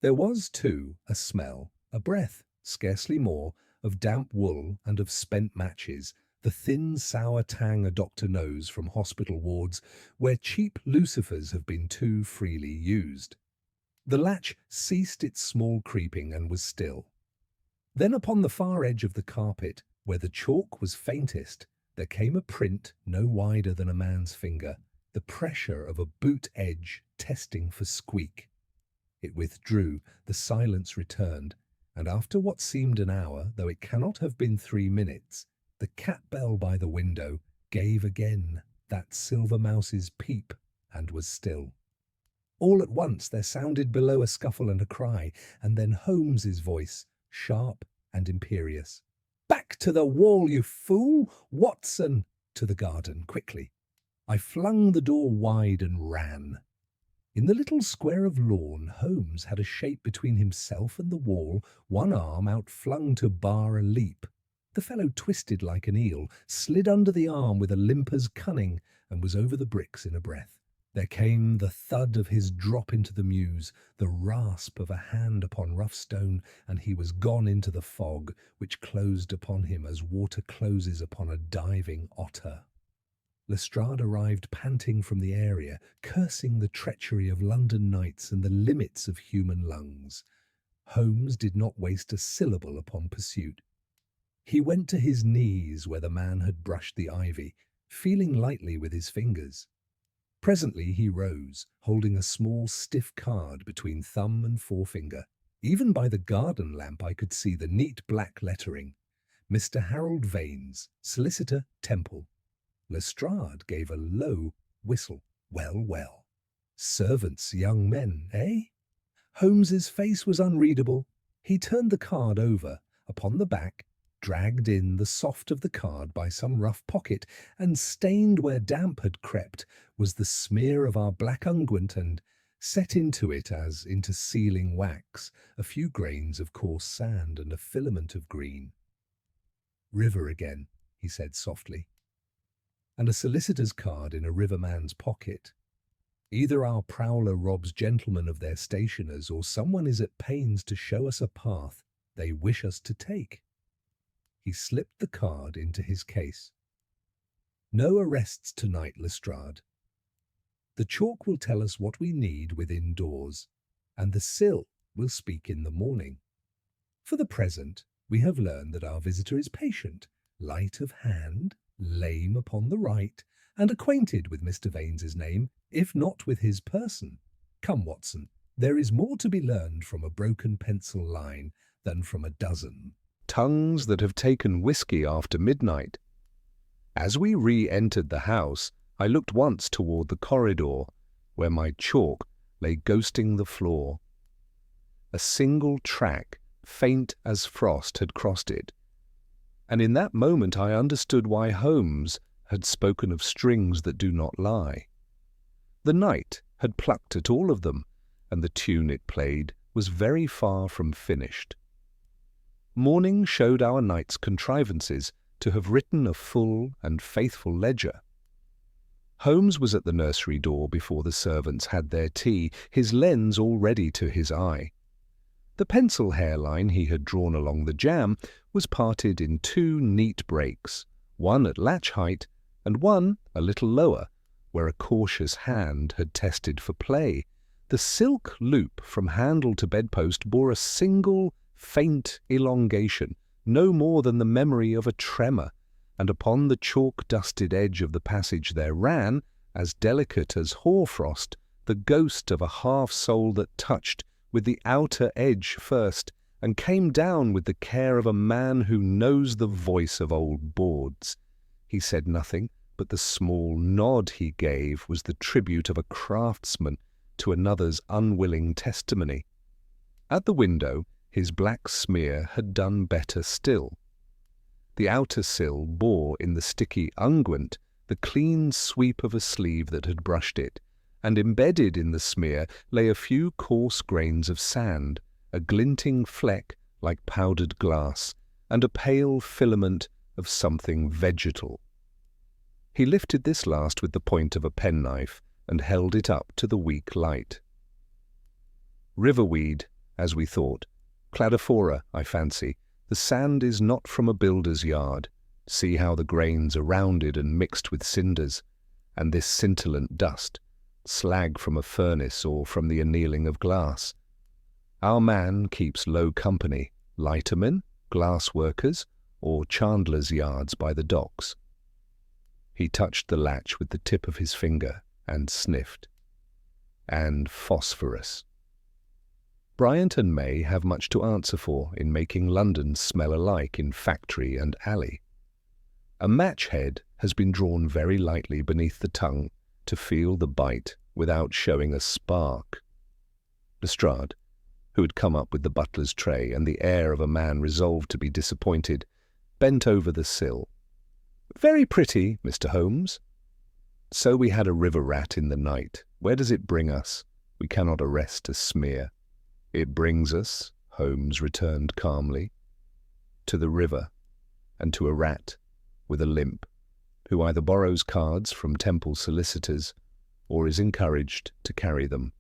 There was, too, a smell, a breath, scarcely more, of damp wool and of spent matches, the thin, sour tang a doctor knows from hospital wards where cheap lucifers have been too freely used. The latch ceased its small creeping and was still. Then upon the far edge of the carpet, where the chalk was faintest, there came a print no wider than a man's finger, the pressure of a boot edge testing for squeak. It withdrew, the silence returned, and after what seemed an hour, though it cannot have been 3 minutes, the cat bell by the window gave again that silver mouse's peep and was still. All at once there sounded below a scuffle and a cry, and then Holmes's voice, sharp and imperious. "Back to the wall, you fool! Watson!" To the garden, quickly. I flung the door wide and ran. In the little square of lawn, Holmes had a shape between himself and the wall, one arm outflung to bar a leap. The fellow twisted like an eel, slid under the arm with a limper's cunning, and was over the bricks in a breath. There came the thud of his drop into the mews, the rasp of a hand upon rough stone, and he was gone into the fog, which closed upon him as water closes upon a diving otter. Lestrade arrived panting from the area, cursing the treachery of London nights and the limits of human lungs. Holmes did not waste a syllable upon pursuit. He went to his knees where the man had brushed the ivy, feeling lightly with his fingers. Presently he rose, holding a small stiff card between thumb and forefinger. Even by the garden lamp I could see the neat black lettering. Mr. Harold Vanes, Solicitor, Temple. Lestrade gave a low whistle. Well, well. Servants, young men, eh? Holmes's face was unreadable. He turned the card over. Upon the back, dragged in the soft of the card by some rough pocket, and stained where damp had crept, was the smear of our black unguent, and set into it as into sealing wax, a few grains of coarse sand and a filament of green. "River again," he said softly, "and a solicitor's card in a riverman's pocket. Either our prowler robs gentlemen of their stationers, or someone is at pains to show us a path they wish us to take." He slipped the card into his case. "No arrests tonight, Lestrade. The chalk will tell us what we need within doors, and the sill will speak in the morning. For the present, we have learned that our visitor is patient, light of hand, lame upon the right, and acquainted with Mr. Vanes's name, if not with his person. Come, Watson, there is more to be learned from a broken pencil line than from a dozen tongues that have taken whisky after midnight." As we re-entered the house, I looked once toward the corridor, where my chalk lay ghosting the floor. A single track, faint as frost, had crossed it, and in that moment I understood why Holmes had spoken of strings that do not lie. The night had plucked at all of them, and the tune it played was very far from finished. Morning showed our knight's contrivances to have written a full and faithful ledger. Holmes was at the nursery door before the servants had their tea, his lens already to his eye. The pencil hairline he had drawn along the jamb was parted in two neat breaks, one at latch height and one a little lower, where a cautious hand had tested for play. The silk loop from handle to bedpost bore a single, faint elongation, no more than the memory of a tremor, and upon the chalk-dusted edge of the passage there ran, as delicate as hoarfrost, the ghost of a half-soul that touched with the outer edge first, and came down with the care of a man who knows the voice of old boards. He said nothing, but the small nod he gave was the tribute of a craftsman to another's unwilling testimony. At the window, his black smear had done better still. The outer sill bore in the sticky unguent the clean sweep of a sleeve that had brushed it, and embedded in the smear lay a few coarse grains of sand, a glinting fleck like powdered glass, and a pale filament of something vegetal. He lifted this last with the point of a penknife and held it up to the weak light. Riverweed, as we thought. Cladophora, I fancy. The sand is not from a builder's yard. See how the grains are rounded and mixed with cinders, and this scintillant dust, slag from a furnace or from the annealing of glass. Our man keeps low company, lightermen, glass workers, or chandlers' yards by the docks. He touched the latch with the tip of his finger and sniffed. And phosphorus. Bryant and May have much to answer for in making London smell alike in factory and alley. A match head has been drawn very lightly beneath the tongue to feel the bite without showing a spark. Lestrade, who had come up with the butler's tray and the air of a man resolved to be disappointed, bent over the sill. "Very pretty, Mr. Holmes." "So we had a river rat in the night. Where does it bring us? We cannot arrest a smear." "It brings us," Holmes returned calmly, "to the river, and to a rat with a limp, who either borrows cards from Temple solicitors or is encouraged to carry them.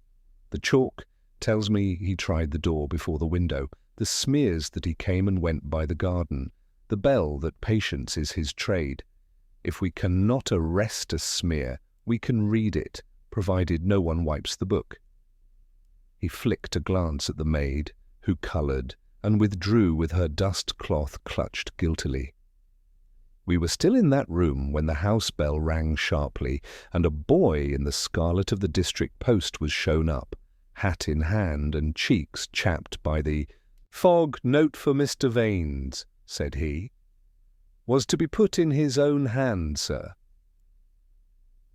The chalk tells me he tried the door before the window, the smears that he came and went by the garden, the bell that patience is his trade. If we cannot arrest a smear, we can read it, provided no one wipes the book." He flicked a glance at the maid, who coloured and withdrew with her dust cloth clutched guiltily. We were still in that room when the house bell rang sharply, and a boy in the scarlet of the district post was shown up, hat in hand and cheeks chapped by the "Fog note for Mr. Vanes," said he. "Was to be put in his own hand, sir."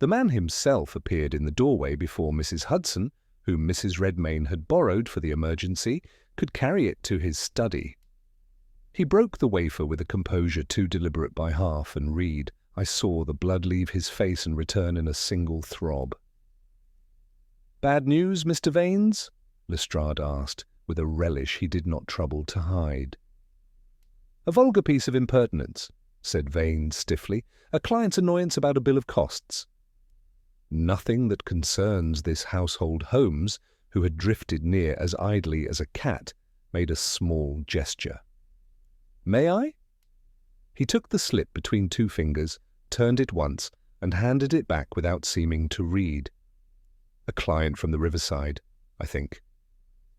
The man himself appeared in the doorway before Mrs. Hudson, whom Mrs. Redmayne had borrowed for the emergency, could carry it to his study. He broke the wafer with a composure too deliberate by half, and I saw the blood leave his face and return in a single throb. "Bad news, Mr. Vanes?" Lestrade asked, with a relish he did not trouble to hide. "A vulgar piece of impertinence," said Vanes stiffly. "A client's annoyance about a bill of costs." Nothing that concerns this household Holmes, who had drifted near as idly as a cat, made a small gesture. "May I?" He took the slip between two fingers, turned it once, and handed it back without seeming to read. "A client from the riverside, I think.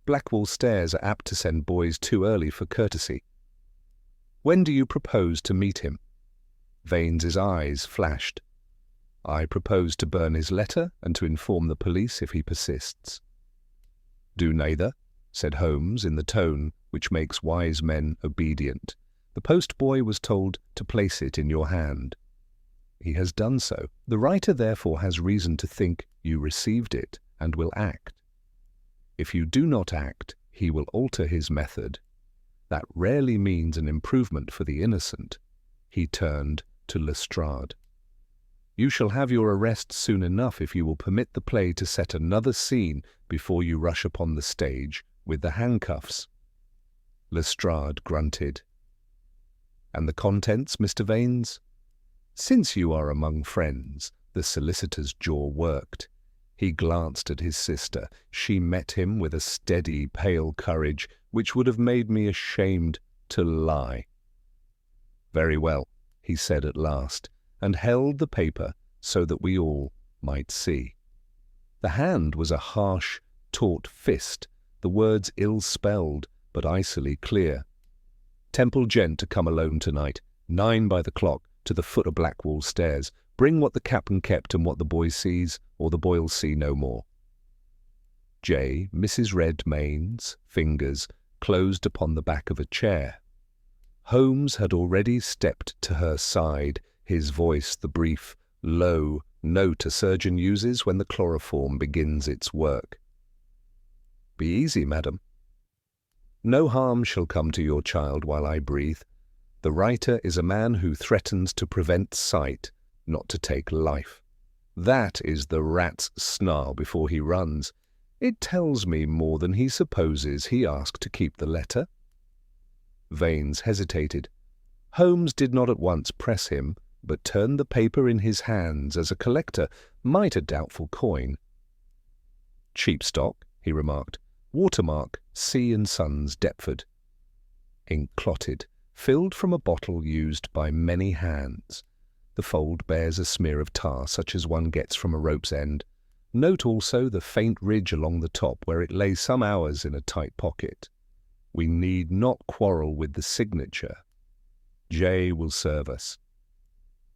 Blackwall Stairs are apt to send boys too early for courtesy. When do you propose to meet him?" Vanes's eyes flashed. "I propose to burn his letter and to inform the police if he persists." "Do neither," said Holmes in the tone which makes wise men obedient. "The postboy was told to place it in your hand. He has done so. The writer therefore has reason to think you received it and will act. If you do not act, he will alter his method. That rarely means an improvement for the innocent." He turned to Lestrade. You shall have your arrest soon enough if you will permit the play to set another scene before you rush upon the stage with the handcuffs." Lestrade grunted. "And the contents, Mr. Vanes?" Since you are among friends, the solicitor's jaw worked. He glanced at his sister. She met him with a steady, pale courage which would have made me ashamed to lie. "Very well," he said at last, and held the paper so that we all might see. The hand was a harsh, taut fist, the words ill-spelled but icily clear. "Temple gent to come alone tonight, 9 by the clock, to the foot of Blackwall stairs. Bring what the captain kept and what the boy sees, or the boy'll see no more." J. Mrs. Redmayne's fingers closed upon the back of a chair. Holmes had already stepped to her side, his voice the brief, low note a surgeon uses when the chloroform begins its work. "Be easy, madam. No harm shall come to your child while I breathe. The writer is a man who threatens to prevent sight, not to take life. That is the rat's snarl before he runs. It tells me more than he supposes he asked to keep the letter." Vanes hesitated. Holmes did not at once press him, but turned the paper in his hands as a collector might a doubtful coin. "Cheap stock," he remarked. "Watermark, C. & Sons, Deptford." Ink clotted, filled from a bottle used by many hands. The fold bears a smear of tar such as one gets from a rope's end. Note also the faint ridge along the top where it lay some hours in a tight pocket. We need not quarrel with the signature. J will serve us.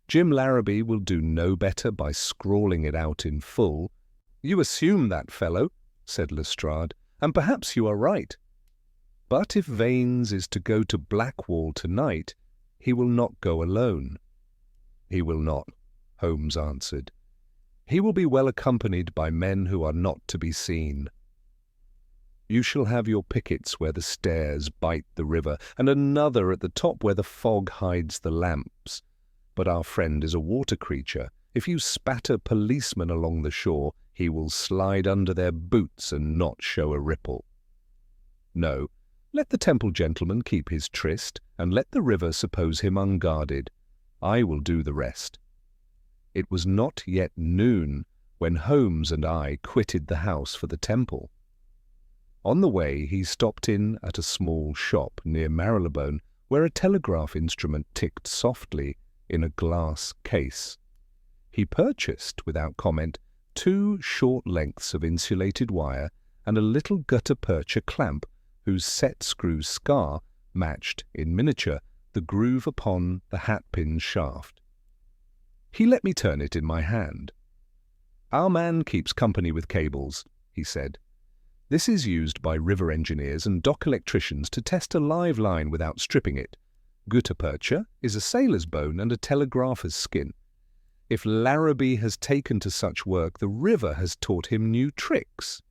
Jim Larrabee will do no better by scrawling it out in full. "You assume that, fellow," said Lestrade, "and perhaps you are right. But if Vanes is to go to Blackwall tonight, he will not go alone." "He will not," Holmes answered. "He will be well accompanied by men who are not to be seen. You shall have your pickets where the stairs bite the river, and another at the top where the fog hides the lamps. But our friend is a water creature. If you spatter policemen along the shore, he will slide under their boots and not show a ripple. No, let the Temple gentleman keep his tryst, and let the river suppose him unguarded. I will do the rest." It was not yet noon when Holmes and I quitted the house for the Temple. On the way he stopped in at a small shop near Marylebone where a telegraph instrument ticked softly in a glass case. He purchased, without comment, 2 short lengths of insulated wire and a little gutta-percha clamp whose set-screw scar matched, in miniature, the groove upon the hat-pin shaft. He let me turn it in my hand. "Our man keeps company with cables," he said. "This is used by river engineers and dock electricians to test a live line without stripping it. Gutta-percha is a sailor's bone and a telegrapher's skin. If Larrabee has taken to such work, the river has taught him new tricks."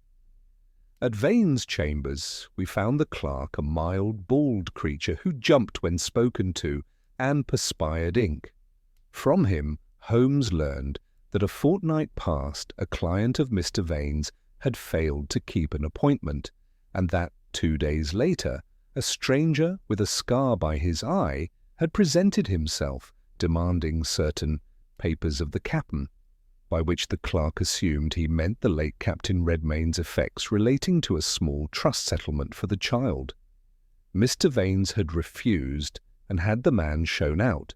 At Vane's chambers we found the clerk a mild, bald creature who jumped when spoken to and perspired ink. From him Holmes learned that a fortnight past a client of Mr. Vane's had failed to keep an appointment, and that 2 days later a stranger with a scar by his eye had presented himself, demanding certain papers of the captain, by which the clerk assumed he meant the late Captain Redmayne's effects relating to a small trust settlement for the child. Mr. Vanes had refused and had the man shown out.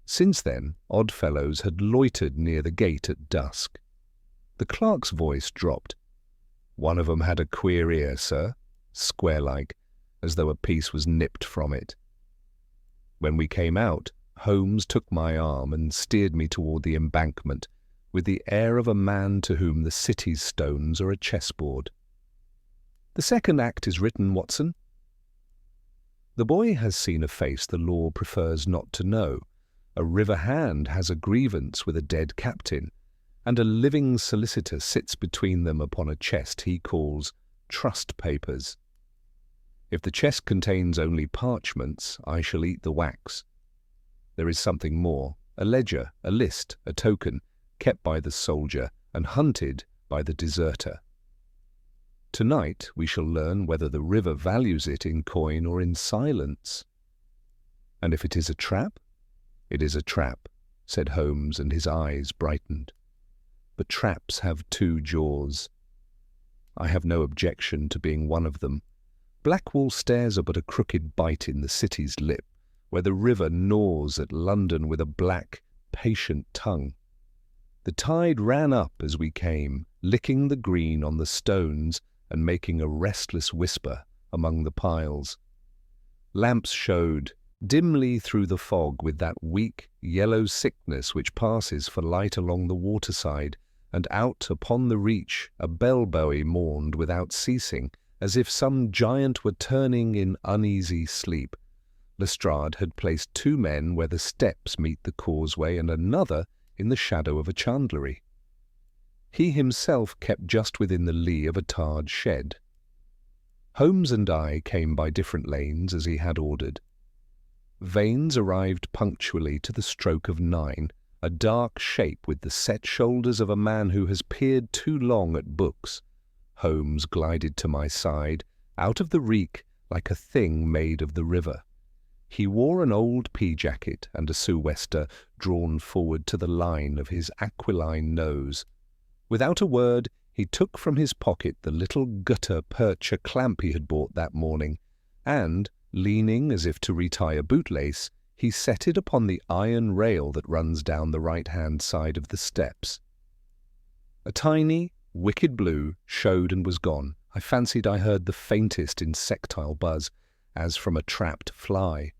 Since then, odd fellows had loitered near the gate at dusk. The clerk's voice dropped. "One of 'em had a queer ear, sir, square-like, as though a piece was nipped from it." When we came out, Holmes took my arm and steered me toward the embankment, with the air of a man to whom the city's stones are a chessboard. "The second act is written, Watson." The boy has seen a face the law prefers not to know. A river hand has a grievance with a dead captain, and a living solicitor sits between them upon a chest he calls trust papers. If the chest contains only parchments, I shall eat the wax. There is something more, a ledger, a list, a token. kept by the soldier and hunted by the deserter. Tonight we shall learn whether the river values it in coin or in silence. And if it is a trap, it is a trap, said Holmes, and his eyes brightened. But traps have two jaws. I have no objection to being one of them. Blackwall stairs are but a crooked bite in the city's lip, where the river gnaws at London with a black, patient tongue. The tide ran up as we came, licking the green on the stones and making a restless whisper among the piles. Lamps showed, dimly through the fog, with that weak, yellow sickness which passes for light along the waterside, and out upon the reach a bell-buoy mourned without ceasing, as if some giant were turning in uneasy sleep. Lestrade had placed 2 men where the steps meet the causeway and another in the shadow of a chandlery. He himself kept just within the lee of a tarred shed. Holmes and I came by different lanes as he had ordered. Vanes arrived punctually to the stroke of 9, a dark shape with the set shoulders of a man who has peered too long at books. Holmes glided to my side, out of the reek like a thing made of the river. He wore an old pea-jacket and a sou'wester drawn forward to the line of his aquiline nose. Without a word, he took from his pocket the little gutta-percha clamp he had bought that morning, and, leaning as if to retie a bootlace, he set it upon the iron rail that runs down the right-hand side of the steps. A tiny, wicked blue showed and was gone. I fancied I heard the faintest insectile buzz, as from a trapped fly.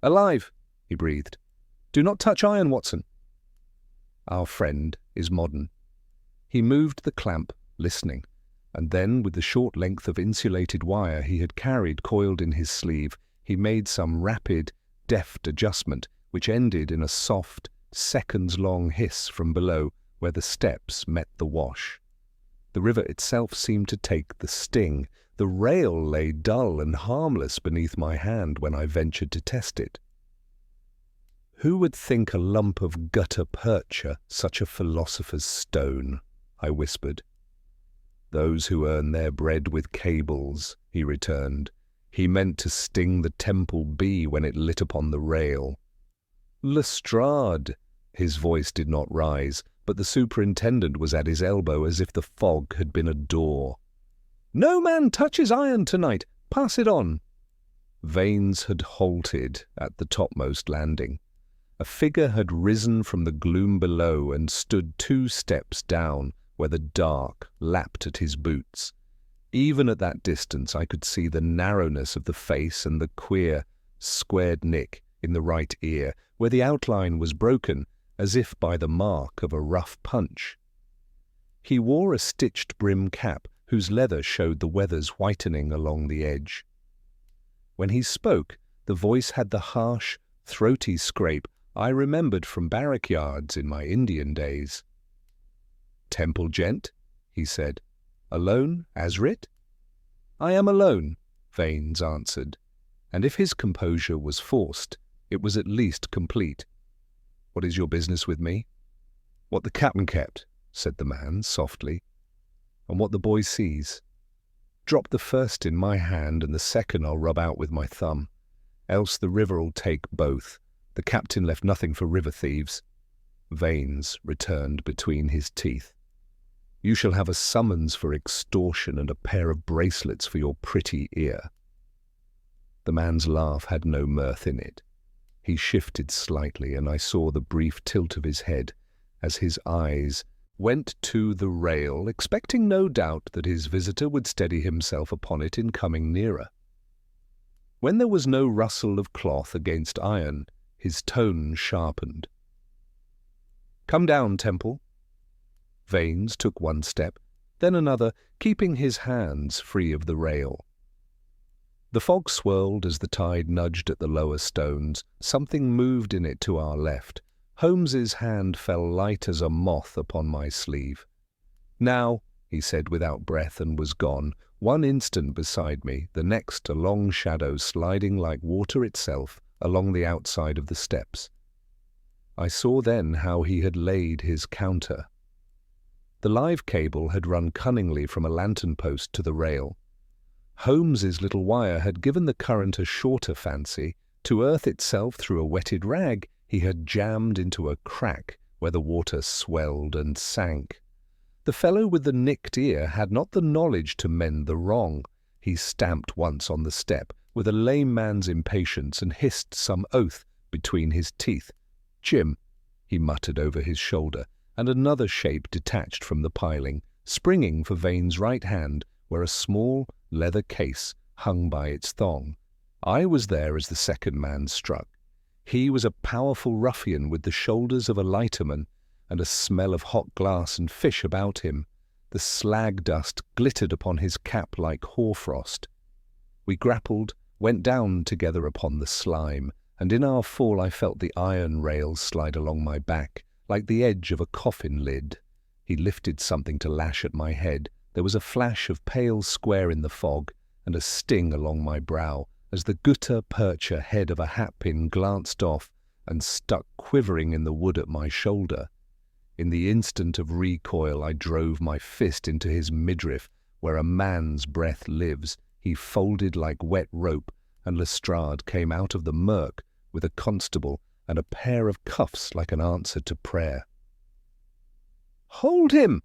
"Alive!" he breathed. "Do not touch iron, Watson." Our friend is modern. He moved the clamp, listening, and then, with the short length of insulated wire he had carried coiled in his sleeve, he made some rapid, deft adjustment, which ended in a soft, seconds-long hiss from below, where the steps met the wash. The river itself seemed to take the sting. The rail lay dull and harmless beneath my hand when I ventured to test it. Who would think a lump of gutta-percha such a philosopher's stone? I whispered. "Those who earn their bread with cables," he returned. He meant to sting the temple bee when it lit upon the rail. "Lestrade!" His voice did not rise, but the superintendent was at his elbow as if the fog had been a door. "No man touches iron tonight. Pass it on." Vanes had halted at the topmost landing. A figure had risen from the gloom below and stood 2 steps down, where the dark lapped at his boots. Even at that distance I could see the narrowness of the face and the queer, squared nick in the right ear, where the outline was broken, as if by the mark of a rough punch. He wore a stitched brim cap, whose leather showed the weathers whitening along the edge. When he spoke, the voice had the harsh, throaty scrape I remembered from barrack yards in my Indian days. "Temple gent," he said. "Alone, as writ?" "I am alone," Vanes answered, and if his composure was forced, it was at least complete. "What is your business with me?" "What the captain kept," said the man softly. "And what the boy sees. Drop the first in my hand, and the second I'll rub out with my thumb. Else the river'll take both. The captain left nothing for river thieves." Vanes returned between his teeth. "You shall have a summons for extortion and a pair of bracelets for your pretty ear." The man's laugh had no mirth in it. He shifted slightly, and I saw the brief tilt of his head as his eyes went to the rail, expecting no doubt that his visitor would steady himself upon it in coming nearer. When there was no rustle of cloth against iron, his tone sharpened. "Come down, Temple." Vanes took 1 step, then another, keeping his hands free of the rail. The fog swirled as the tide nudged at the lower stones. Something moved in it to our left. Holmes's hand fell light as a moth upon my sleeve. "Now," he said without breath, and was gone. 1 instant beside me, the next a long shadow sliding like water itself along the outside of the steps. I saw then how he had laid his counter. The live cable had run cunningly from a lantern post to the rail. Holmes's little wire had given the current a shorter fancy. To earth itself through a wetted rag, he had jammed into a crack where the water swelled and sank. The fellow with the nicked ear had not the knowledge to mend the wrong. He stamped once on the step with a lame man's impatience and hissed some oath between his teeth. "Jim," he muttered over his shoulder, and another shape detached from the piling, springing for Vane's right hand, where a small leather case hung by its thong. I was there as the second man struck. He was a powerful ruffian with the shoulders of a lighterman, and a smell of hot glass and fish about him. The slag dust glittered upon his cap like hoarfrost. We grappled, went down together upon the slime, and in our fall I felt the iron rails slide along my back, like the edge of a coffin lid. He lifted something to lash at my head. There was a flash of pale square in the fog, and a sting along my brow, as the gutta percha head of a hatpin glanced off and stuck quivering in the wood at my shoulder. In the instant of recoil I drove my fist into his midriff, where a man's breath lives. He folded like wet rope, and Lestrade came out of the murk with a constable and a pair of cuffs like an answer to prayer. "Hold him!"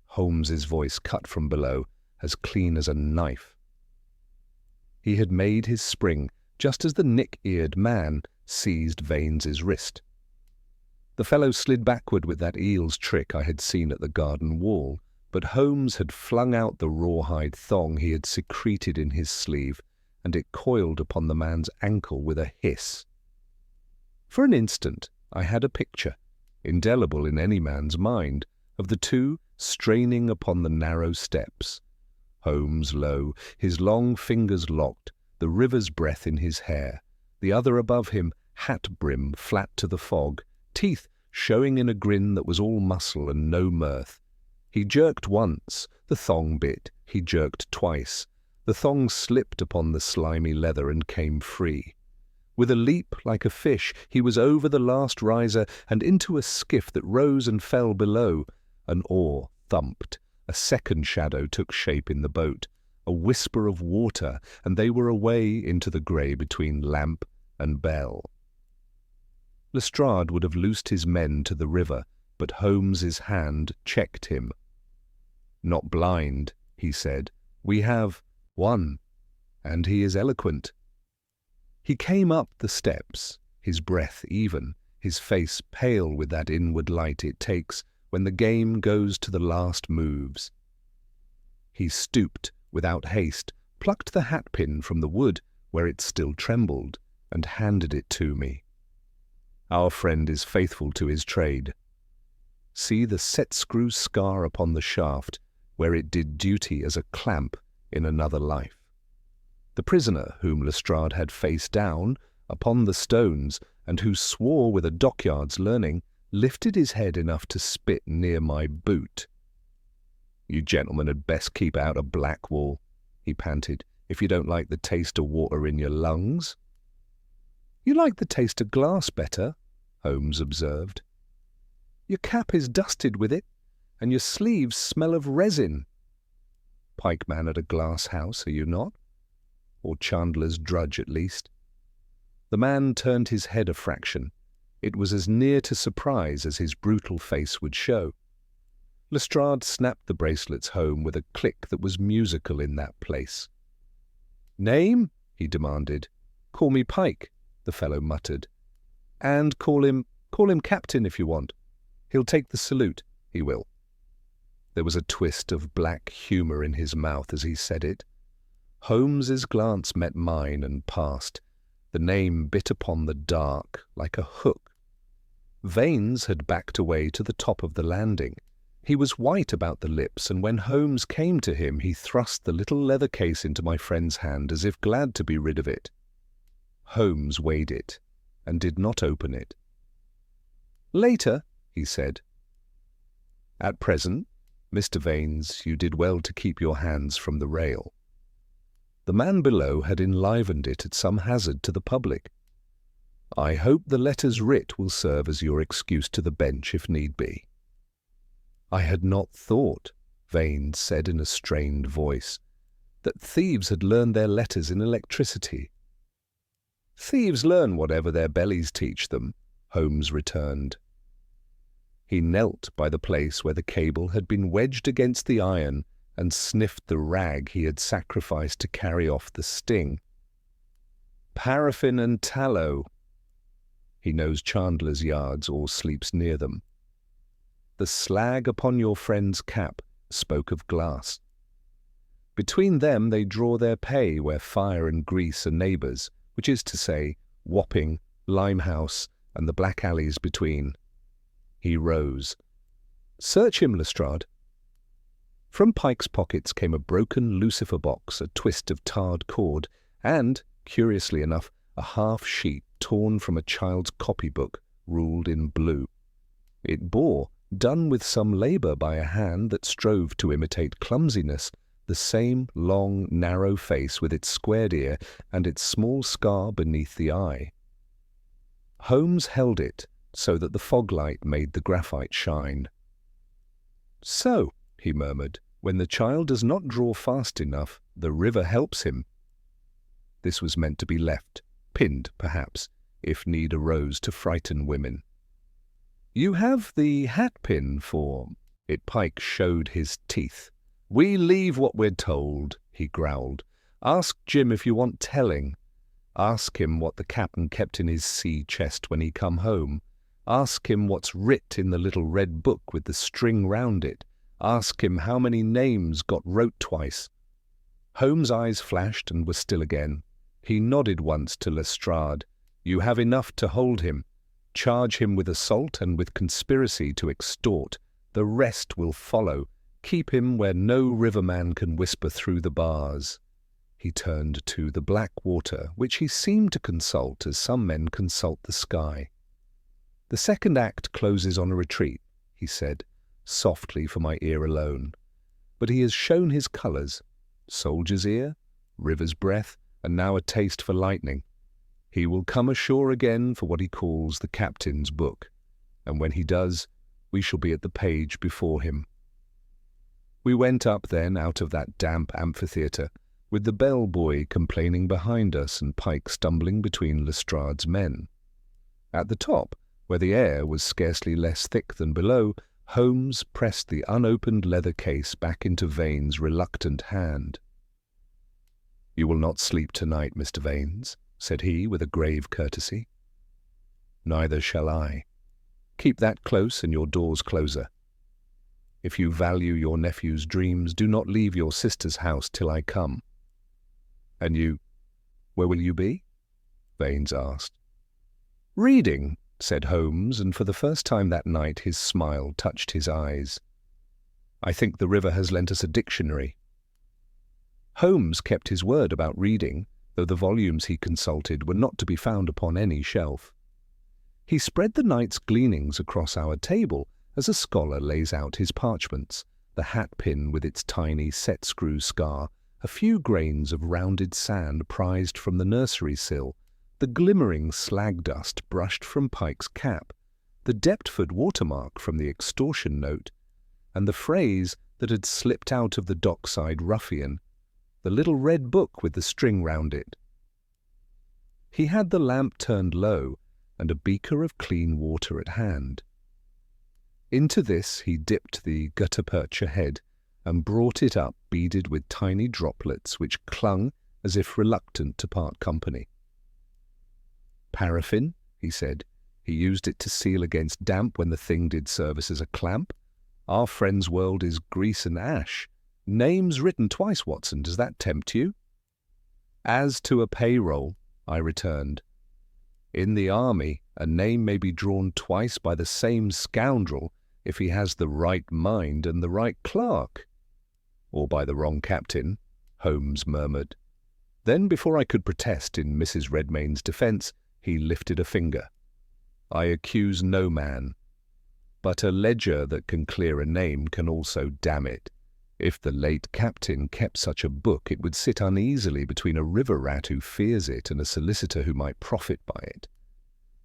Holmes's voice cut from below, as clean as a knife. He had made his spring just as the nick-eared man seized Vane's wrist. The fellow slid backward with that eel's trick I had seen at the garden wall, but Holmes had flung out the rawhide thong he had secreted in his sleeve, and it coiled upon the man's ankle with a hiss. For an instant I had a picture, indelible in any man's mind, of the two straining upon the narrow steps. Holmes low, his long fingers locked, the river's breath in his hair, the other above him, hat brim flat to the fog, teeth showing in a grin that was all muscle and no mirth. He jerked once, the thong bit, he jerked twice. The thong slipped upon the slimy leather and came free. With a leap like a fish, he was over the last riser and into a skiff that rose and fell below. An oar thumped. A second shadow took shape in the boat. A whisper of water, and they were away into the grey between lamp and bell. Lestrade would have loosed his men to the river, but Holmes's hand checked him. "Not blind," he said. "We have one, and he is eloquent." He came up the steps, his breath even, his face pale with that inward light it takes when the game goes to the last moves. He stooped without haste, plucked the hatpin from the wood where it still trembled, and handed it to me. "Our friend is faithful to his trade. See the set-screw scar upon the shaft, where it did duty as a clamp in another life." The prisoner, whom Lestrade had face down upon the stones, and who swore with a dockyard's learning, lifted his head enough to spit near my boot. "You gentlemen had best keep out of Blackwall," he panted, "if you don't like the taste of water in your lungs." "You like the taste of glass better," Holmes observed. "Your cap is dusted with it, and your sleeves smell of resin. Pikeman at a glass house, are you not? Or chandler's drudge, at least?" The man turned his head a fraction. It was as near to surprise as his brutal face would show. Lestrade snapped the bracelets home with a click that was musical in that place. "Name?" he demanded. "Call me Pike," the fellow muttered. "And call him Captain if you want. He'll take the salute, he will." There was a twist of black humour in his mouth as he said it. Holmes's glance met mine and passed. The name bit upon the dark like a hook. Vane's had backed away to the top of the landing. He was white about the lips, and when Holmes came to him, he thrust the little leather case into my friend's hand as if glad to be rid of it. Holmes weighed it, and did not open it. "Later," he said. "At present, Mr. Vanes, you did well to keep your hands from the rail." The man below had enlivened it at some hazard to the public. I hope the letters writ will serve as your excuse to the bench if need be." "I had not thought," Vanes said in a strained voice, "that thieves had learned their letters in electricity." "Thieves learn whatever their bellies teach them," Holmes returned. He knelt by the place where the cable had been wedged against the iron and sniffed the rag he had sacrificed to carry off the sting. "Paraffin and tallow." He knows Chandler's yards or sleeps near them. "The slag upon your friend's cap spoke of glass. Between them they draw their pay where fire and grease are neighbours, which is to say, Wapping, Limehouse, and the black alleys between." He rose. "Search him, Lestrade." From Pike's pockets came a broken lucifer box, a twist of tarred cord, and, curiously enough, a half-sheet torn from a child's copybook, ruled in blue. It bore, done with some labour by a hand that strove to imitate clumsiness, the same long, narrow face with its squared ear and its small scar beneath the eye. Holmes held it so that the foglight made the graphite shine. "So," he murmured, "when the child does not draw fast enough, the river helps him." This was meant to be left, pinned perhaps, if need arose to frighten women. "You have the hat-pin for—" Pike showed his teeth. "We leave what we're told," he growled. "Ask Jim if you want telling. Ask him what the captain kept in his sea chest when he come home. Ask him what's writ in the little red book with the string round it. Ask him how many names got wrote twice." Holmes' eyes flashed and were still again. He nodded once to Lestrade. "You have enough to hold him. Charge him with assault and with conspiracy to extort. The rest will follow. Keep him where no riverman can whisper through the bars." He turned to the black water, which he seemed to consult as some men consult the sky. "The second act closes on a retreat," he said, softly for my ear alone. "But he has shown his colours. Soldier's ear, river's breath, and now a taste for lightning. He will come ashore again for what he calls the captain's book, and when he does, we shall be at the page before him." We went up then out of that damp amphitheatre, with the bell-boy complaining behind us and Pike stumbling between Lestrade's men. At the top, where the air was scarcely less thick than below, Holmes pressed the unopened leather case back into Vane's reluctant hand. "You will not sleep tonight, Mr. Vanes," said he with a grave courtesy. "Neither shall I. Keep that close and your doors closer. If you value your nephew's dreams, do not leave your sister's house till I come." "And you, where will you be?" Vanes asked. "Reading," said Holmes, and for the first time that night his smile touched his eyes. "I think the river has lent us a dictionary." Holmes kept his word about reading, though the volumes he consulted were not to be found upon any shelf. He spread the night's gleanings across our table as a scholar lays out his parchments, the hat-pin with its tiny set-screw scar, a few grains of rounded sand prized from the nursery sill, the glimmering slag dust brushed from Pike's cap, the Deptford watermark from the extortion note, and the phrase that had slipped out of the dockside ruffian, the little red book with the string round it. He had the lamp turned low and a beaker of clean water at hand. Into this he dipped the gutta-percha head and brought it up beaded with tiny droplets which clung as if reluctant to part company. "Paraffin," he said. "He used it to seal against damp when the thing did service as a clamp. Our friend's world is grease and ash. Names written twice, Watson. Does that tempt you?" "As to a payroll," I returned. "In the army, a name may be drawn twice by the same scoundrel if he has the right mind and the right clerk." "Or by the wrong captain," Holmes murmured. Then, before I could protest in Mrs. Redmayne's defence, he lifted a finger. "I accuse no man. But a ledger that can clear a name can also damn it. If the late captain kept such a book, it would sit uneasily between a river rat who fears it and a solicitor who might profit by it.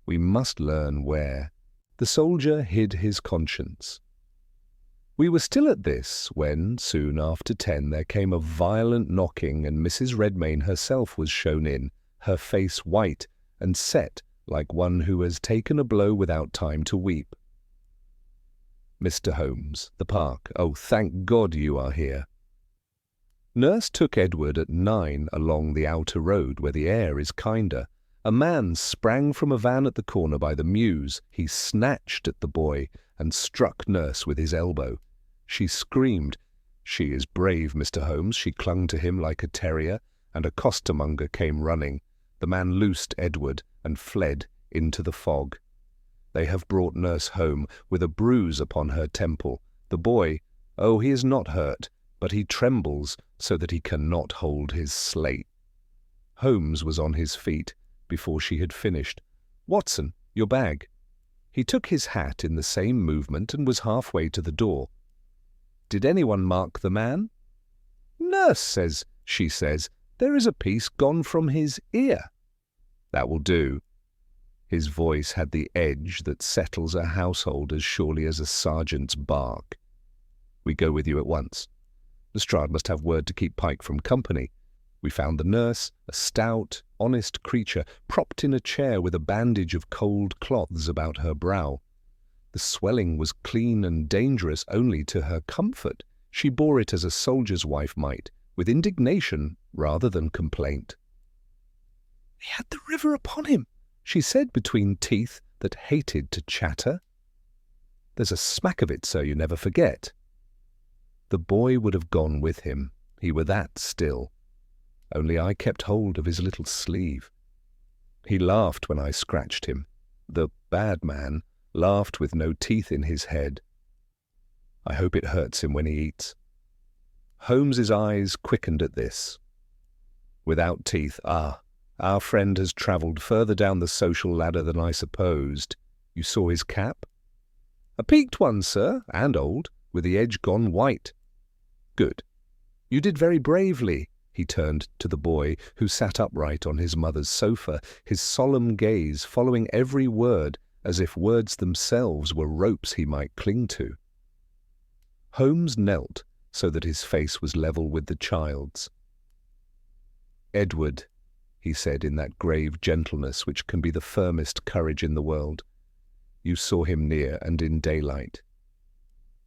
We must learn where. The soldier hid his conscience. We were still at this when, soon after 10, there came a violent knocking, and Mrs. Redmayne herself was shown in, her face white and set like one who has taken a blow without time to weep. "Mr. Holmes, the park. Oh, thank God you are here." Nurse took Edward at 9 along the outer road where the air is kinder. A man sprang from a van at the corner by the mews. He snatched at the boy and struck Nurse with his elbow. She screamed. "She is brave, Mr. Holmes." She clung to him like a terrier, and a costermonger came running. The man loosed Edward and fled into the fog. They have brought Nurse home with a bruise upon her temple. The boy, oh, he is not hurt, but he trembles so that he cannot hold his slate. Holmes was on his feet before she had finished. "Watson, your bag." He took his hat in the same movement and was halfway to the door. "Did anyone mark the man?" "Nurse she says, there is a piece gone from his ear." "That will do." His voice had the edge that settles a household as surely as a sergeant's bark. "We go with you at once. Lestrade must have word to keep Pike from company." We found the nurse, a stout, honest creature, propped in a chair with a bandage of cold cloths about her brow. The swelling was clean and dangerous only to her comfort. She bore it as a soldier's wife might, with indignation rather than complaint. "He had the river upon him," she said between teeth that hated to chatter. "There's a smack of it, sir, you never forget." The boy would have gone with him. He were that still. Only I kept hold of his little sleeve. He laughed when I scratched him. The bad man laughed with no teeth in his head. I hope it hurts him when he eats. Holmes's eyes quickened at this. "Without teeth, our friend has travelled further down the social ladder than I supposed. You saw his cap?" "A peaked one, sir, and old, with the edge gone white." "Good. You did very bravely." He turned to the boy, who sat upright on his mother's sofa, his solemn gaze following every word as if words themselves were ropes he might cling to. Holmes knelt so that his face was level with the child's. "Edward," he said in that grave gentleness which can be the firmest courage in the world, "you saw him near and in daylight.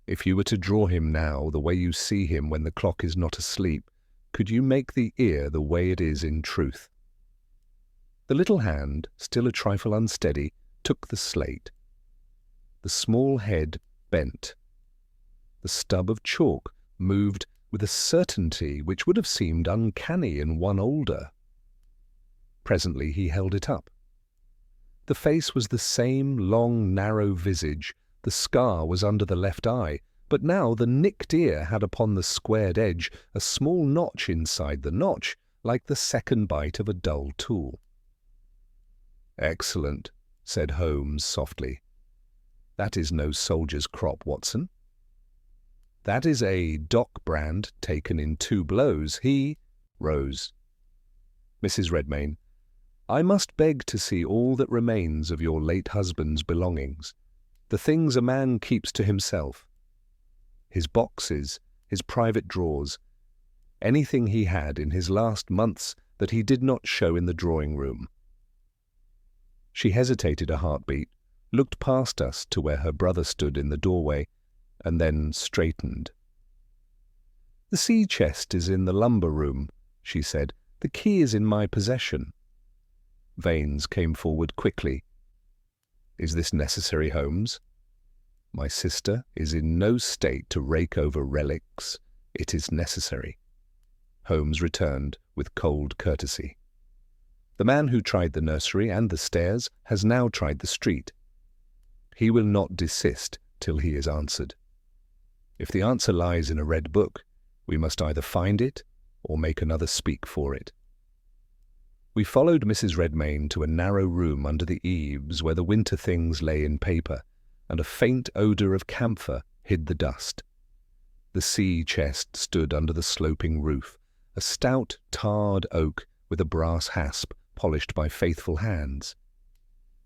If you were to draw him now the way you see him when the clock is not asleep, could you make the ear the way it is in truth?" The little hand, still a trifle unsteady, took the slate. The small head bent. The stub of chalk moved with a certainty which would have seemed uncanny in one older. Presently he held it up. The face was the same long, narrow visage. The scar was under the left eye, but now the nicked ear had upon the squared edge a small notch inside the notch, like the second bite of a dull tool. "Excellent," said Holmes softly. "That is no soldier's crop, Watson. That is a dock brand taken in 2 blows. He rose. Mrs. Redmayne, I must beg to see all that remains of your late husband's belongings, the things a man keeps to himself. His boxes, his private drawers, anything he had in his last months that he did not show in the drawing-room." She hesitated a heartbeat, looked past us to where her brother stood in the doorway, and then straightened. "The sea chest is in the lumber room," she said. "The key is in my possession." Vanes came forward quickly. "Is this necessary, Holmes?" "My sister is in no state to rake over relics. It is necessary." Holmes returned with cold courtesy. "The man who tried the nursery and the stairs has now tried the street. He will not desist till he is answered. If the answer lies in a red book, we must either find it or make another speak for it." We followed Mrs. Redmayne to a narrow room under the eaves where the winter things lay in paper, and a faint odour of camphor hid the dust. The sea chest stood under the sloping roof, a stout tarred oak with a brass hasp polished by faithful hands.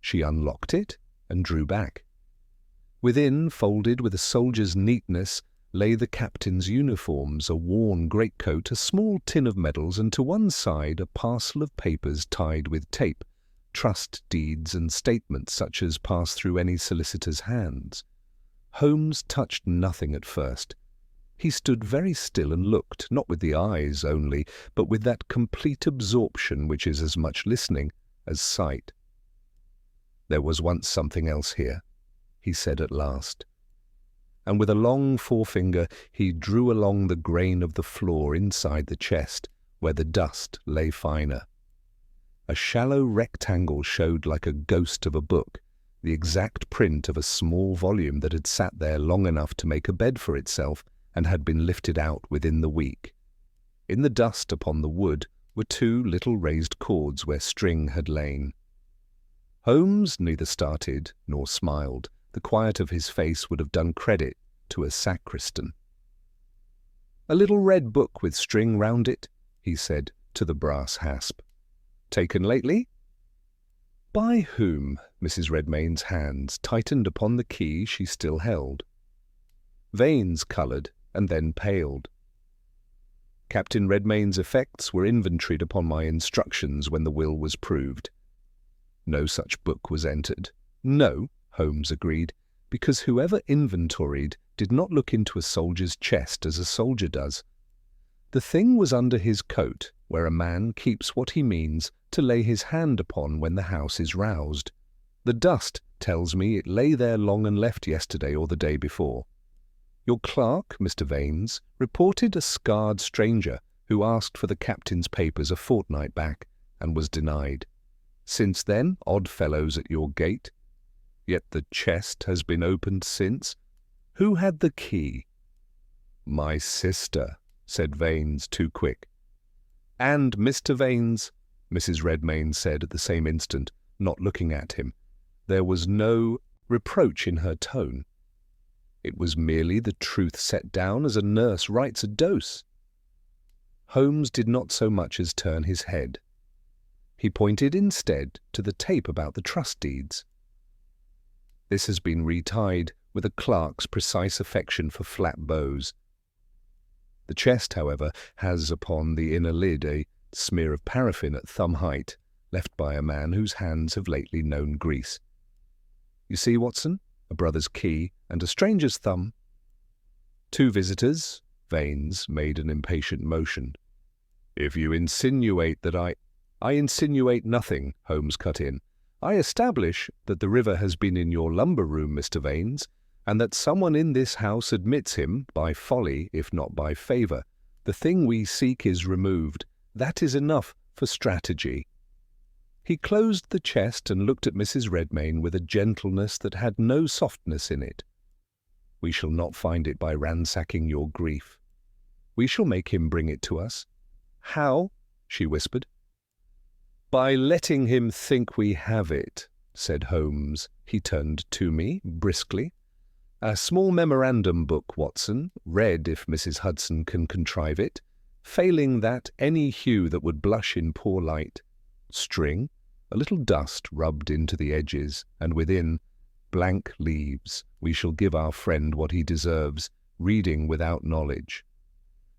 She unlocked it and drew back. Within, folded with a soldier's neatness, lay the captain's uniforms, a worn greatcoat, a small tin of medals, and to one side a parcel of papers tied with tape, trust deeds and statements such as pass through any solicitor's hands. Holmes touched nothing at first. He stood very still and looked, not with the eyes only, but with that complete absorption which is as much listening as sight. "There was once something else here," he said at last. And with a long forefinger he drew along the grain of the floor inside the chest, where the dust lay finer. A shallow rectangle showed like a ghost of a book, the exact print of a small volume that had sat there long enough to make a bed for itself and had been lifted out within the week. In the dust upon the wood were two little raised cords where string had lain. Holmes neither started nor smiled. The quiet of his face would have done credit to a sacristan. "A little red book with string round it," he said to the brass hasp. "Taken lately?" "By whom?" Mrs. Redmayne's hands tightened upon the key she still held. Veins coloured and then paled. "Captain Redmayne's effects were inventoried upon my instructions when the will was proved. No such book was entered." "No," Holmes agreed, "because whoever inventoried did not look into a soldier's chest as a soldier does. The thing was under his coat, where a man keeps what he means to lay his hand upon when the house is roused. The dust tells me it lay there long and left yesterday or the day before. Your clerk, Mr. Vanes, reported a scarred stranger who asked for the captain's papers a fortnight back and was denied. Since then, odd fellows at your gate. Yet the chest has been opened since. Who had the key?" "My sister," said Vanes, too quick. "And Mr. Vanes," Mrs. Redmayne said at the same instant, not looking at him. There was no reproach in her tone. It was merely the truth set down as a nurse writes a dose. Holmes did not so much as turn his head. He pointed instead to the tape about the trust deeds. "This has been retied with a clerk's precise affection for flat bows. The chest, however, has upon the inner lid a smear of paraffin at thumb height, left by a man whose hands have lately known grease. You see, Watson, a brother's key and a stranger's thumb." "Two visitors," Vanes made an impatient motion. "If you insinuate that I insinuate nothing," Holmes cut in. "I establish that the river has been in your lumber room, Mr. Vanes, and that someone in this house admits him, by folly, if not by favour. The thing we seek is removed. That is enough for strategy." He closed the chest and looked at Mrs. Redmayne with a gentleness that had no softness in it. "We shall not find it by ransacking your grief. We shall make him bring it to us." "How?" she whispered. "By letting him think we have it," said Holmes. He turned to me briskly. "A small memorandum book, Watson, read if Mrs. Hudson can contrive it. Failing that, any hue that would blush in poor light. String, a little dust rubbed into the edges, and within, blank leaves. We shall give our friend what he deserves, reading without knowledge."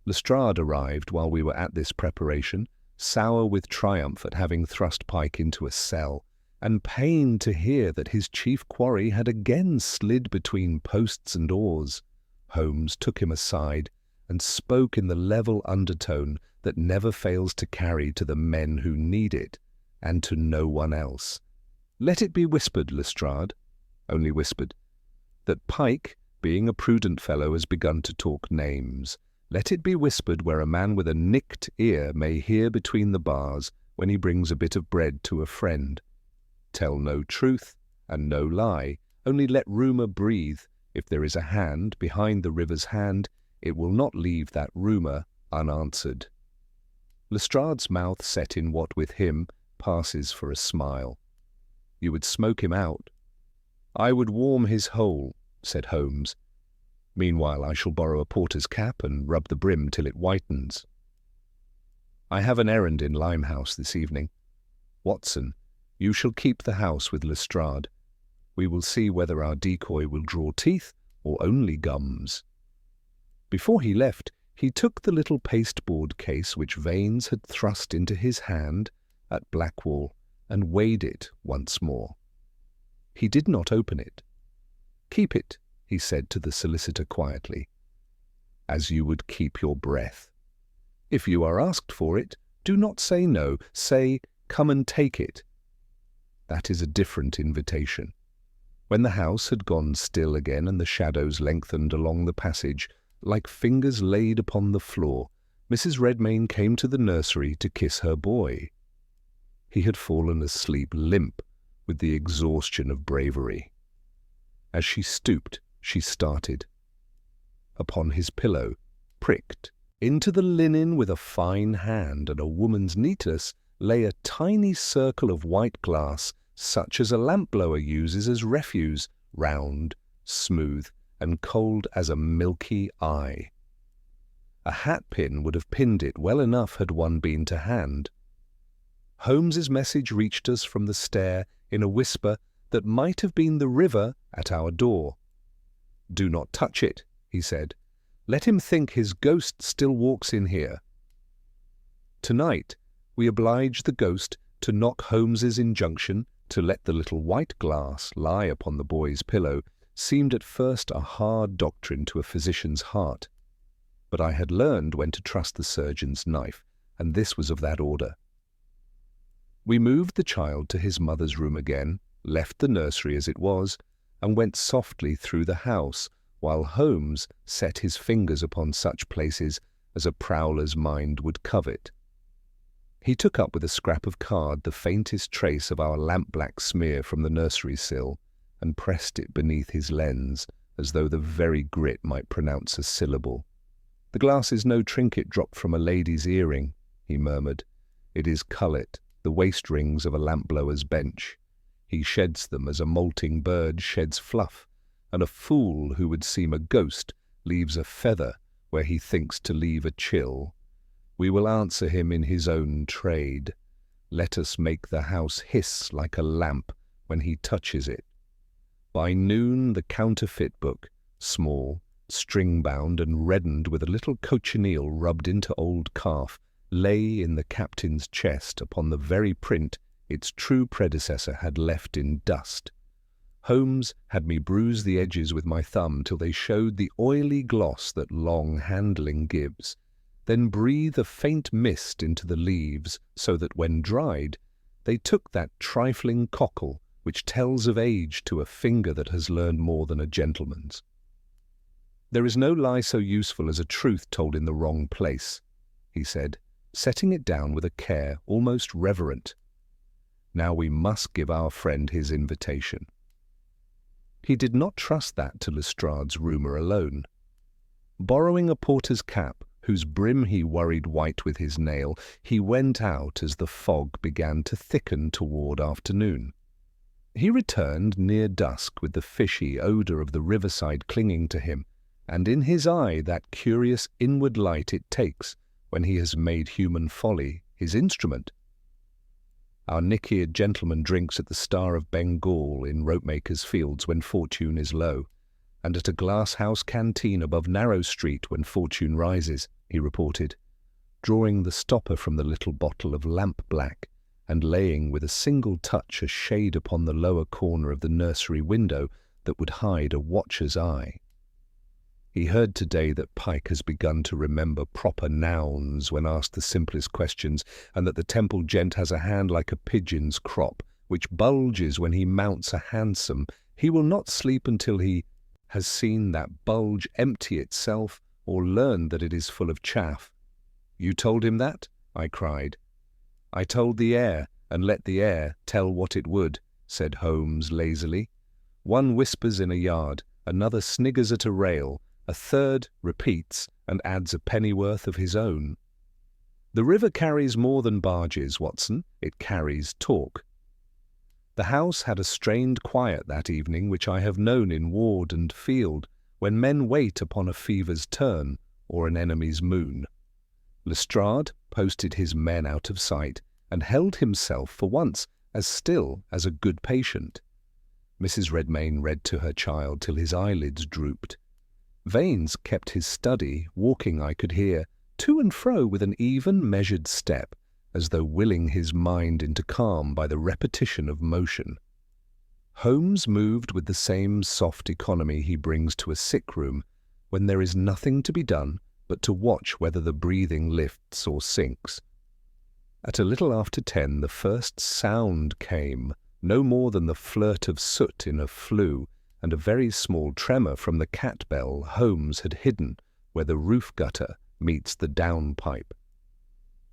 Lestrade arrived while we were at this preparation, sour with triumph at having thrust Pike into a cell, and pained to hear that his chief quarry had again slid between posts and oars. Holmes took him aside and spoke in the level undertone that never fails to carry to the men who need it, and to no one else. "Let it be whispered, Lestrade," only whispered, "that Pike, being a prudent fellow, has begun to talk names. Let it be whispered where a man with a nicked ear may hear between the bars when he brings a bit of bread to a friend. Tell no truth and no lie, only let rumour breathe. If there is a hand behind the river's hand, it will not leave that rumour unanswered." Lestrade's mouth set in what with him passes for a smile. "You would smoke him out." "I would warm his hole," said Holmes. "Meanwhile I shall borrow a porter's cap and rub the brim till it whitens. I have an errand in Limehouse this evening. Watson, You shall keep the house with Lestrade. We will see whether our decoy will draw teeth or only gums." Before he left, he took the little pasteboard case which Vanes had thrust into his hand at Blackwall and weighed it once more. He did not open it. "Keep it," he said to the solicitor quietly, "as you would keep your breath. If you are asked for it, do not say no. Say, 'Come and take it.' That is a different invitation." When the house had gone still again and the shadows lengthened along the passage, like fingers laid upon the floor, Mrs. Redmayne came to the nursery to kiss her boy. He had fallen asleep limp with the exhaustion of bravery. As she stooped, she started. Upon his pillow, pricked into the linen with a fine hand and a woman's neatness, lay a tiny circle of white glass, such as a lamp-blower uses as refuse, round, smooth, and cold as a milky eye. A hat-pin would have pinned it well enough had one been to hand. Holmes's message reached us from the stair in a whisper that might have been the river at our door. "Do not touch it," he said. "Let him think his ghost still walks in here." Tonight we obliged the ghost to knock Holmes's injunction to let the little white glass lie upon the boy's pillow seemed at first a hard doctrine to a physician's heart. But I had learned when to trust the surgeon's knife, and this was of that order. We moved the child to his mother's room again, left the nursery as it was, and went softly through the house, while Holmes set his fingers upon such places as a prowler's mind would covet. He took up with a scrap of card the faintest trace of our lamp-black smear from the nursery sill, and pressed it beneath his lens, as though the very grit might pronounce a syllable. "The glass is no trinket dropped from a lady's earring," he murmured. "It is cullet, the waist-rings of a lamp-blower's bench. He sheds them as a molting bird sheds fluff, and a fool who would seem a ghost leaves a feather where he thinks to leave a chill. We will answer him in his own trade. Let us make the house hiss like a lamp when he touches it." By noon the counterfeit book, small, string-bound and reddened with a little cochineal rubbed into old calf, lay in the captain's chest upon the very print its true predecessor had left in dust. Holmes had me bruise the edges with my thumb till they showed the oily gloss that long handling gives, then breathe a faint mist into the leaves so that when dried they took that trifling cockle which tells of age to a finger that has learned more than a gentleman's. "There is no lie so useful as a truth told in the wrong place," he said, setting it down with a care almost reverent. "Now we must give our friend his invitation." He did not trust that to Lestrade's rumour alone. Borrowing a porter's cap, whose brim he worried white with his nail, he went out as the fog began to thicken toward afternoon. He returned near dusk with the fishy odour of the riverside clinging to him, and in his eye that curious inward light it takes when he has made human folly his instrument. Our nick-eared gentleman drinks at the Star of Bengal in Ropemaker's Fields when fortune is low, and at a glass-house canteen above Narrow Street when fortune rises, he reported, drawing the stopper from the little bottle of lamp-black and laying with a single touch a shade upon the lower corner of the nursery window that would hide a watcher's eye. He heard today that Pike has begun to remember proper nouns when asked the simplest questions, and that the Temple gent has a hand like a pigeon's crop, which bulges when he mounts a hansom. He will not sleep until he has seen that bulge empty itself or learned that it is full of chaff. "You told him that?" I cried. "I told the air, and let the air tell what it would," said Holmes lazily. "One whispers in a yard, another sniggers at a rail, a third repeats and adds a pennyworth of his own. The river carries more than barges, Watson. It carries talk." The house had a strained quiet that evening which I have known in ward and field, when men wait upon a fever's turn or an enemy's moon. Lestrade posted his men out of sight, and held himself for once as still as a good patient. Mrs. Redmayne read to her child till his eyelids drooped. Vanes kept his study, walking, I could hear, to and fro with an even, measured step, as though willing his mind into calm by the repetition of motion. Holmes moved with the same soft economy he brings to a sick room, when there is nothing to be done but to watch whether the breathing lifts or sinks. At a little after 10 the first sound came, no more than the flirt of soot in a flue, and a very small tremor from the cat bell Holmes had hidden where the roof gutter meets the downpipe.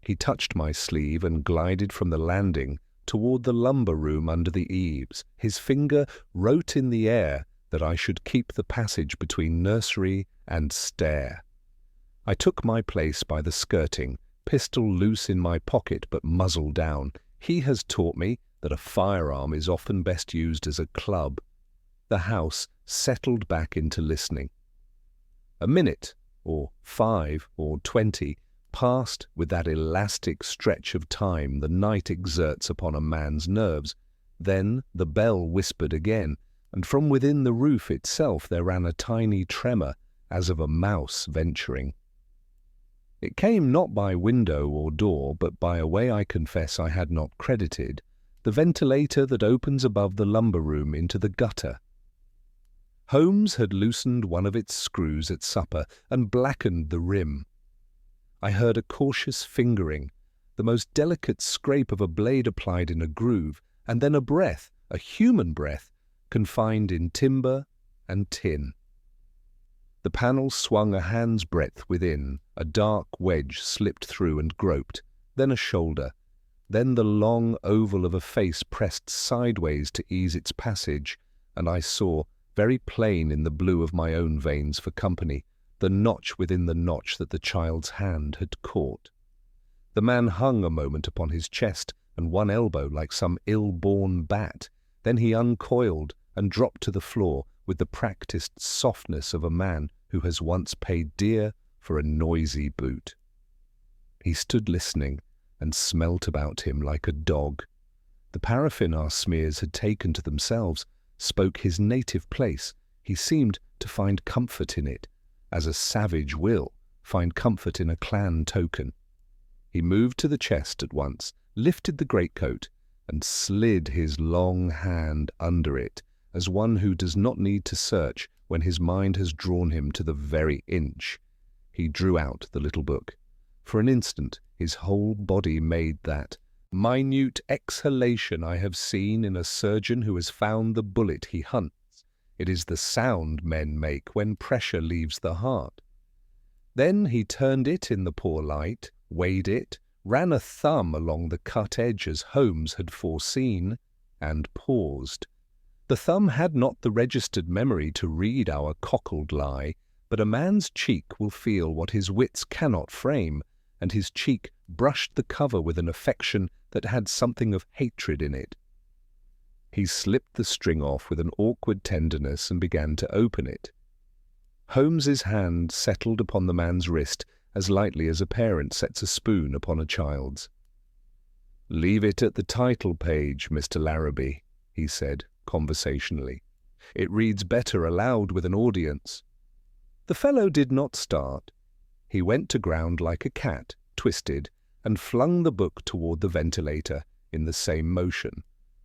He touched my sleeve and glided from the landing toward the lumber room under the eaves. His finger wrote in the air that I should keep the passage between nursery and stair. I took my place by the skirting, pistol loose in my pocket but muzzle down. He has taught me that a firearm is often best used as a club. The house settled back into listening. A minute, or 5 or 20, passed with that elastic stretch of time the night exerts upon a man's nerves. Then the bell whispered again, and from within the roof itself there ran a tiny tremor, as of a mouse venturing. It came not by window or door, but by a way I confess I had not credited, the ventilator that opens above the lumber room into the gutter. Holmes had loosened one of its screws at supper and blackened the rim. I heard a cautious fingering, the most delicate scrape of a blade applied in a groove, and then a breath, a human breath, confined in timber and tin. The panel swung a hand's breadth within, a dark wedge slipped through and groped, then a shoulder, then the long oval of a face pressed sideways to ease its passage, and I saw, very plain in the blue of my own veins for company, the notch within the notch that the child's hand had caught. The man hung a moment upon his chest and one elbow like some ill-born bat. Then he uncoiled and dropped to the floor with the practised softness of a man who has once paid dear for a noisy boot. He stood listening and smelt about him like a dog. The paraffin our smears had taken to themselves spoke his native place. He seemed to find comfort in it, as a savage will find comfort in a clan token. He moved to the chest at once, lifted the greatcoat, and slid his long hand under it, as one who does not need to search when his mind has drawn him to the very inch. He drew out the little book. For an instant his whole body made that minute exhalation I have seen in a surgeon who has found the bullet he hunts. It is the sound men make when pressure leaves the heart. Then he turned it in the poor light, weighed it, ran a thumb along the cut edge as Holmes had foreseen, and paused. The thumb had not the registered memory to read our cockled lie, but a man's cheek will feel what his wits cannot frame, and his cheek brushed the cover with an affection that had something of hatred in it. He slipped the string off with an awkward tenderness and began to open it. Holmes's hand settled upon the man's wrist as lightly as a parent sets a spoon upon a child's. "Leave it at the title page, Mr. Larrabee," he said conversationally. "It reads better aloud with an audience." The fellow did not start. He went to ground like a cat, twisted, and flung the book toward the ventilator in the same motion.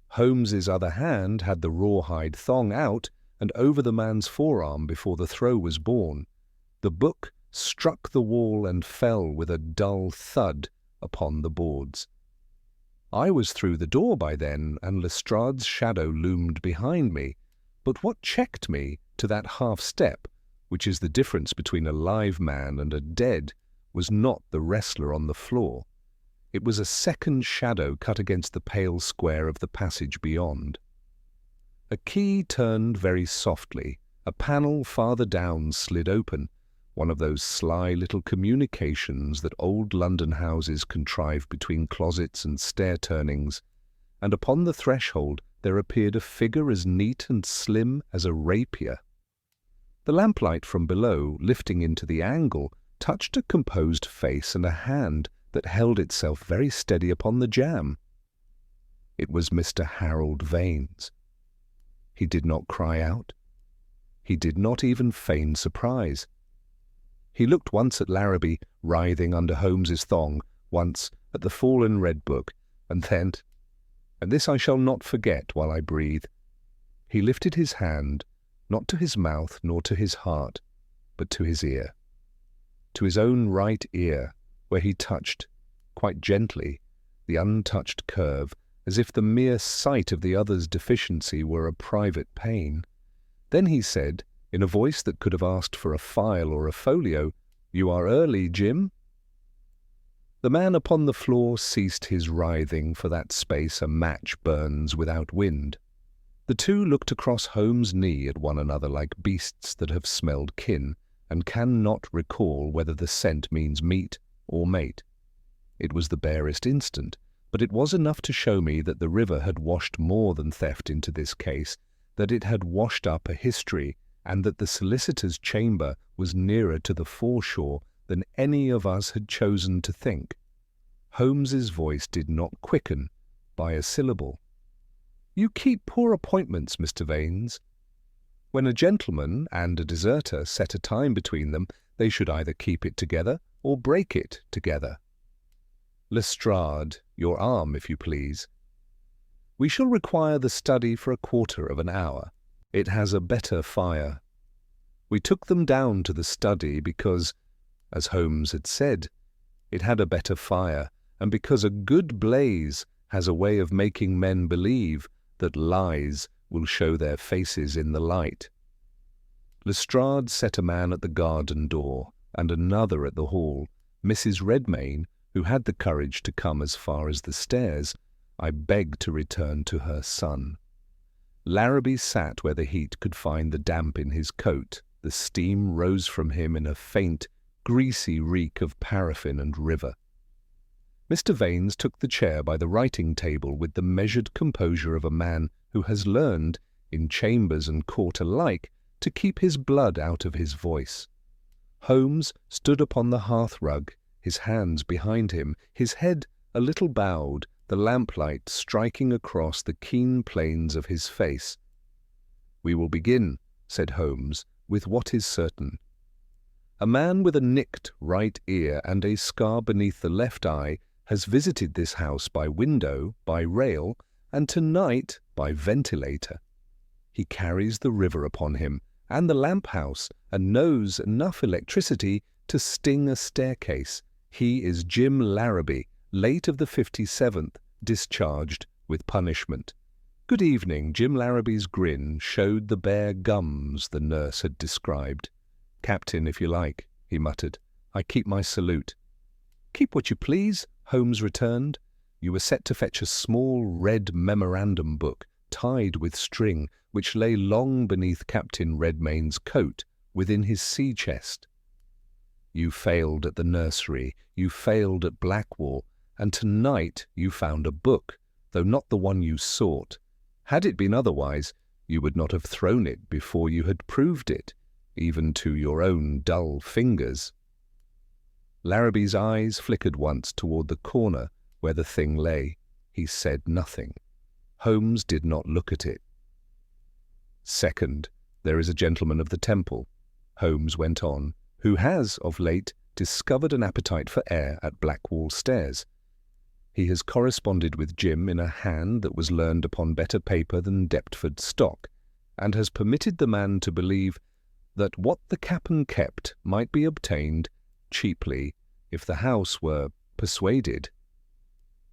Holmes's other hand had the rawhide thong out and over the man's forearm before the throw was born. The book struck the wall and fell with a dull thud upon the boards. I was through the door by then, and Lestrade's shadow loomed behind me, but what checked me to that half-step, which is the difference between a live man and a dead, was not the wrestler on the floor. It was a second shadow cut against the pale square of the passage beyond. A key turned very softly. A panel farther down slid open, one of those sly little communications that old London houses contrive between closets and stair-turnings, and upon the threshold there appeared a figure as neat and slim as a rapier. The lamplight from below, lifting into the angle, touched a composed face and a hand that held itself very steady upon the jamb. It was Mr. Harold Vanes. He did not cry out. He did not even feign surprise. He looked once at Larrabee writhing under Holmes's thong, once at the fallen red book, and then, and this I shall not forget while I breathe, he lifted his hand, not to his mouth nor to his heart, but to his ear, to his own right ear, where he touched, quite gently, the untouched curve, as if the mere sight of the other's deficiency were a private pain. Then he said, in a voice that could have asked for a file or a folio, "You are early, Jim." The man upon the floor ceased his writhing for that space a match burns without wind. The two looked across Holmes' knee at one another like beasts that have smelled kin, and cannot recall whether the scent means meat or mate. It was the barest instant, but it was enough to show me that the river had washed more than theft into this case, that it had washed up a history, and that the solicitor's chamber was nearer to the foreshore than any of us had chosen to think. Holmes's voice did not quicken by a syllable. "You keep poor appointments, Mr. Vanes. When a gentleman and a deserter set a time between them, they should either keep it together or break it together. Lestrade, your arm, if you please. We shall require the study for a quarter of an hour. It has a better fire." We took them down to the study because, as Holmes had said, it had a better fire, and because a good blaze has a way of making men believe that lies will show their faces in the light. Lestrade set a man at the garden door, and another at the hall. Mrs. Redmayne, who had the courage to come as far as the stairs, I begged to return to her son. Larrabee sat where the heat could find the damp in his coat. The steam rose from him in a faint, greasy reek of paraffin and river. Mr. Vanes took the chair by the writing-table with the measured composure of a man who has learned, in chambers and court alike, to keep his blood out of his voice. Holmes stood upon the hearth-rug, his hands behind him, his head a little bowed, the lamplight striking across the keen planes of his face. "We will begin," said Holmes, "with what is certain. A man with a nicked right ear and a scar beneath the left eye has visited this house by window, by rail, and tonight by ventilator. He carries the river upon him, and the lamp-house, and knows enough electricity to sting a staircase. He is Jim Larrabee, late of the 57th, discharged with punishment." "Good evening." Jim Larrabee's grin showed the bare gums the nurse had described. "Captain, if you like," he muttered. "I keep my salute." "Keep what you please," Holmes returned. "You were set to fetch a small red memorandum book, tied with string, which lay long beneath Captain Redmayne's coat, within his sea-chest. You failed at the nursery, you failed at Blackwall, and tonight you found a book, though not the one you sought. Had it been otherwise, you would not have thrown it before you had proved it, even to your own dull fingers." Larrabee's eyes flickered once toward the corner where the thing lay. He said nothing. Holmes did not look at it. "Second, there is a gentleman of the Temple," Holmes went on, "who has, of late, discovered an appetite for air at Blackwall Stairs. He has corresponded with Jim in a hand that was learned upon better paper than Deptford stock, and has permitted the man to believe that what the cap'n kept might be obtained cheaply if the house were persuaded.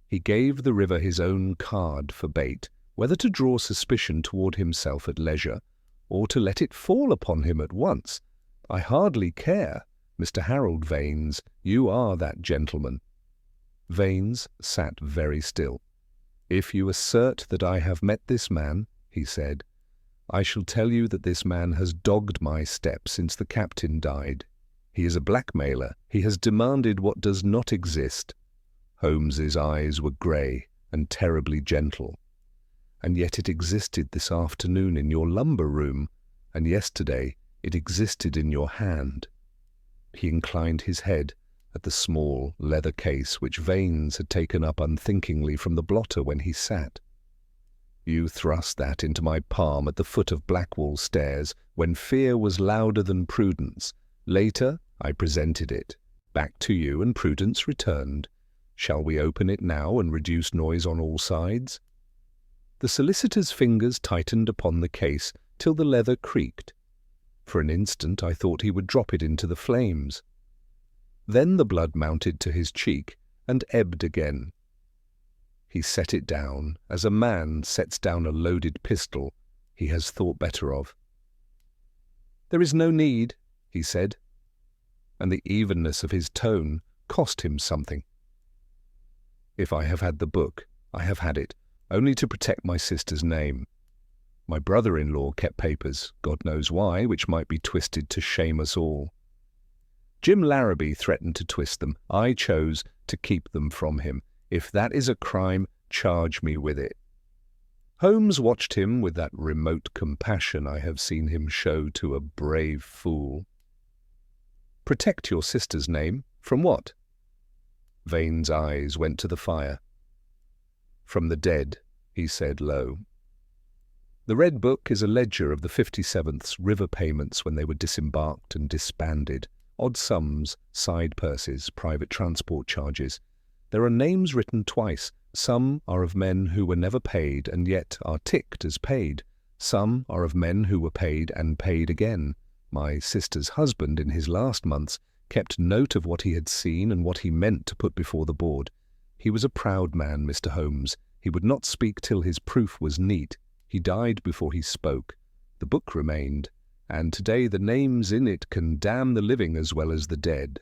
He gave the river his own card for bait, whether to draw suspicion toward himself at leisure, or to let it fall upon him at once. I hardly care. Mr. Harold Vanes, you are that gentleman." Vanes sat very still. "If you assert that I have met this man," he said, "I shall tell you that this man has dogged my steps since the captain died. He is a blackmailer. He has demanded what does not exist." Holmes's eyes were grey and terribly gentle. "And yet it existed this afternoon in your lumber room, and yesterday it existed in your hand." He inclined his head at the small leather case which Vanes had taken up unthinkingly from the blotter when he sat. You thrust that into my palm at the foot of Blackwall Stairs when fear was louder than prudence. Later, I presented it back to you and prudence returned. Shall we open it now and reduce noise on all sides?" The solicitor's fingers tightened upon the case till the leather creaked. For an instant I thought he would drop it into the flames. Then the blood mounted to his cheek and ebbed again. He set it down as a man sets down a loaded pistol he has thought better of. "There is no need," he said, and the evenness of his tone cost him something. "If I have had the book, I have had it, only to protect my sister's name. My brother-in-law kept papers, God knows why, which might be twisted to shame us all. Jim Larrabee threatened to twist them. I chose to keep them from him. If that is a crime, charge me with it." Holmes watched him with that remote compassion I have seen him show to a brave fool. "Protect your sister's name? From what?" Vane's eyes went to the fire. "From the dead," he said low. "The Red Book is a ledger of the 57th's river payments when they were disembarked and disbanded. Odd sums, side purses, private transport charges. There are names written twice. Some are of men who were never paid and yet are ticked as paid. Some are of men who were paid and paid again. My sister's husband, in his last months, kept note of what he had seen and what he meant to put before the board. He was a proud man, Mr. Holmes. He would not speak till his proof was neat. He died before he spoke. The book remained, and today the names in it can damn the living as well as the dead."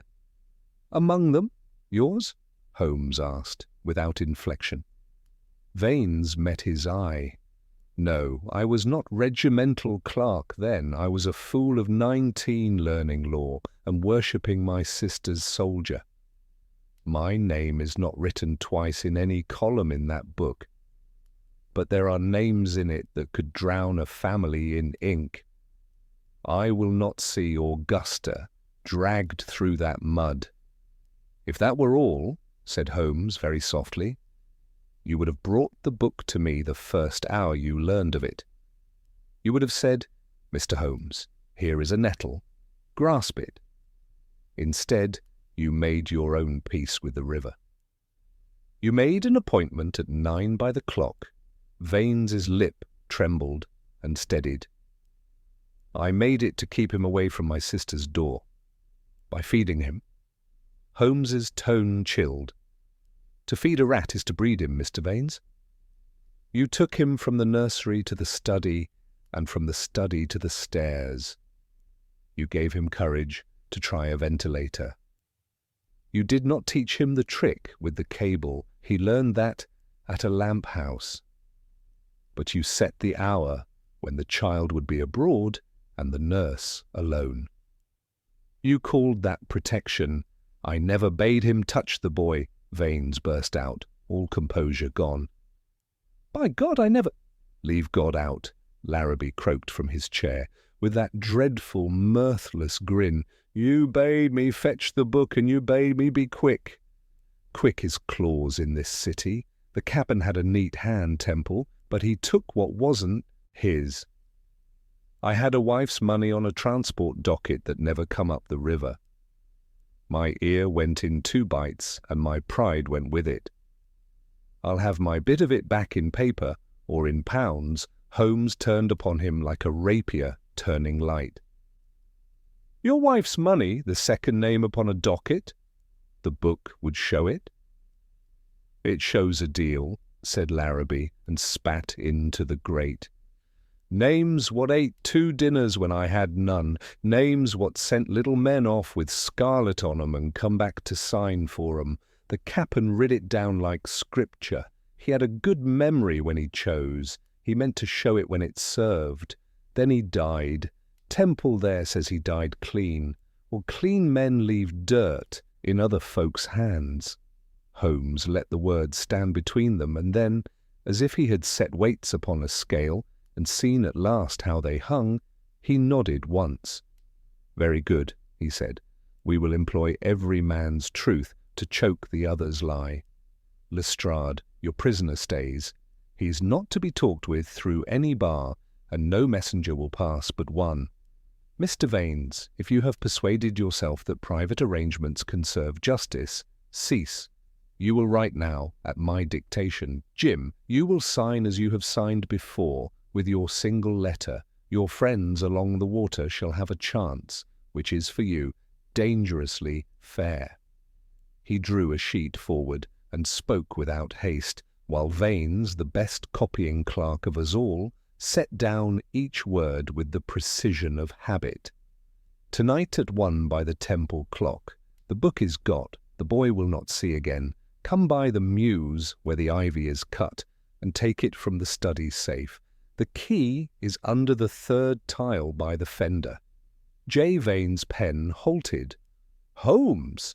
"Among them, yours?" Holmes asked, without inflection. Vane's met his eye. "No, I was not regimental clerk then. I was a fool of 19 learning law and worshipping my sister's soldier. My name is not written twice in any column in that book. But there are names in it that could drown a family in ink. I will not see Augusta dragged through that mud." "If that were all," said Holmes very softly, "you would have brought the book to me the first hour you learned of it. You would have said, 'Mr. Holmes, here is a nettle. Grasp it.' Instead, you made your own peace with the river. You made an appointment at 9 by the clock." Vane's lip trembled and steadied. "I made it to keep him away from my sister's door. By feeding him." Holmes's tone chilled. "To feed a rat is to breed him, Mr. Vanes. You took him from the nursery to the study, and from the study to the stairs. You gave him courage to try a ventilator. You did not teach him the trick with the cable. He learned that at a lamp house. But you set the hour when the child would be abroad and the nurse alone. You called that protection. I never bade him touch the boy," Vanes burst out, all composure gone. "By God, I never—" "Leave God out," Larrabee croaked from his chair, with that dreadful, mirthless grin. "You bade me fetch the book, and you bade me be quick. Quick is clause in this city. The cap'n had a neat hand, Temple, but he took what wasn't his. I had a wife's money on a transport docket that never come up the river. My ear went in 2 bites, and my pride went with it. I'll have my bit of it back in paper, or in pounds." Holmes turned upon him like a rapier turning light. "Your wife's money, the second name upon a docket? The book would show it." "It shows a deal," said Larrabee, and spat into the grate. "Names what ate 2 dinners when I had none. Names what sent little men off with scarlet on 'em and come back to sign for 'em. The cap'n writ it down like scripture. He had a good memory when he chose. He meant to show it when it served. Then he died. Temple there says he died clean. Well, clean men leave dirt in other folks' hands." Holmes let the words stand between them, and then, as if he had set weights upon a scale and seen at last how they hung, he nodded once. "Very good," he said. "We will employ every man's truth to choke the other's lie. Lestrade, your prisoner stays. He is not to be talked with through any bar, and no messenger will pass but one. Mr. Vanes, if you have persuaded yourself that private arrangements can serve justice, cease. You will write now, at my dictation. Jim, you will sign as you have signed before, with your single letter. Your friends along the water shall have a chance, which is for you dangerously fair. He drew a sheet forward and spoke without haste, while Vanes, the best copying clerk of us all, set down each word with the precision of habit. Tonight at 1 by the temple clock. The book is got, the boy will not see again. Come by the mews where the ivy is cut, and take it from the study safe. The key is under the 3rd tile by the fender. J. Vane's pen halted. Holmes!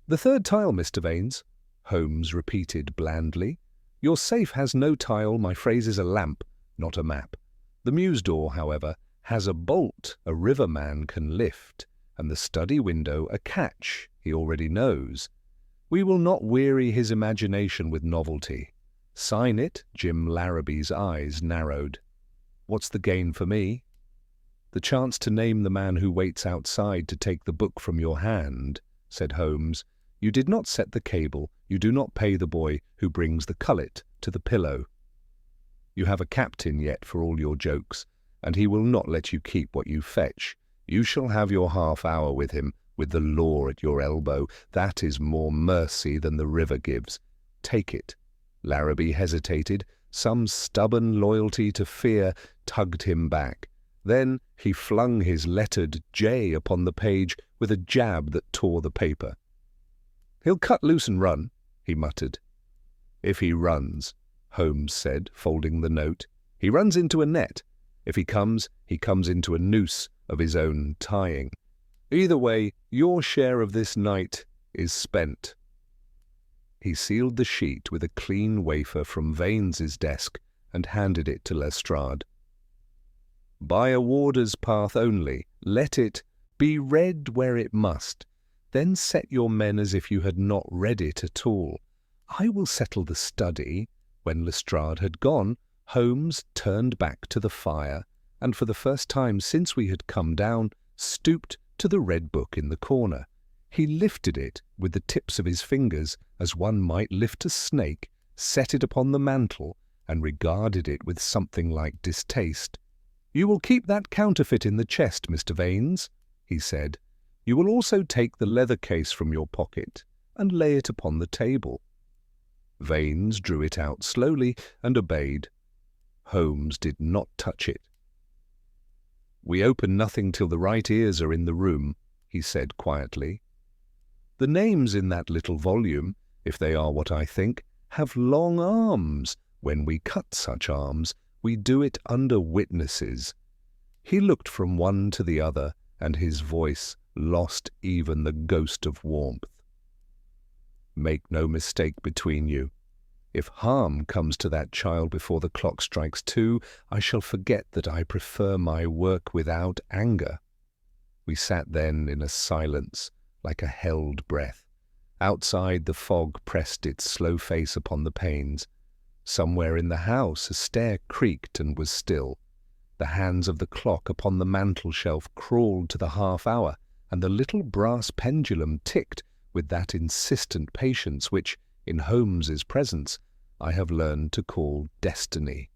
The 3rd tile, Mr. Vanes, Holmes repeated blandly. Your safe has no tile, my phrase is a lamp, not a map. The mews door, however, has a bolt a riverman can lift, and the study window a catch he already knows. We will not weary his imagination with novelty. Sign it. Jim Larrabee's eyes narrowed. What's the gain for me? The chance to name the man who waits outside to take the book from your hand, said Holmes. You did not set the cable, you do not pay the boy who brings the cullet to the pillow. You have a captain yet for all your jokes, and he will not let you keep what you fetch. You shall have your half-hour with him, with the law at your elbow. That is more mercy than the river gives. Take it. Larrabee hesitated. Some stubborn loyalty to fear tugged him back. Then he flung his lettered J upon the page with a jab that tore the paper. He'll cut loose and run, he muttered. If he runs, Holmes said, folding the note. He runs into a net. If he comes into a noose of his own tying. Either way, your share of this night is spent. He sealed the sheet with a clean wafer from Vanes's desk and handed it to Lestrade. By a warder's path only, let it be read where it must. Then set your men as if you had not read it at all. I will settle the study. When Lestrade had gone, Holmes turned back to the fire, and for the first time since we had come down, stooped to the red book in the corner. He lifted it with the tips of his fingers, as one might lift a snake, set it upon the mantel, and regarded it with something like distaste. You will keep that counterfeit in the chest, Mr. Vanes, he said. You will also take the leather case from your pocket and lay it upon the table. Vanes drew it out slowly and obeyed. Holmes did not touch it. We open nothing till the right ears are in the room, he said quietly. The names in that little volume, if they are what I think, have long arms. When we cut such arms, we do it under witnesses. He looked from one to the other, and his voice lost even the ghost of warmth. Make no mistake between you. If harm comes to that child before the clock strikes 2, I shall forget that I prefer my work without anger. We sat then in a silence, like a held breath. Outside, the fog pressed its slow face upon the panes. Somewhere in the house a stair creaked and was still. The hands of the clock upon the mantel-shelf crawled to the half-hour, and the little brass pendulum ticked with that insistent patience which, in Holmes's presence, I have learned to call destiny.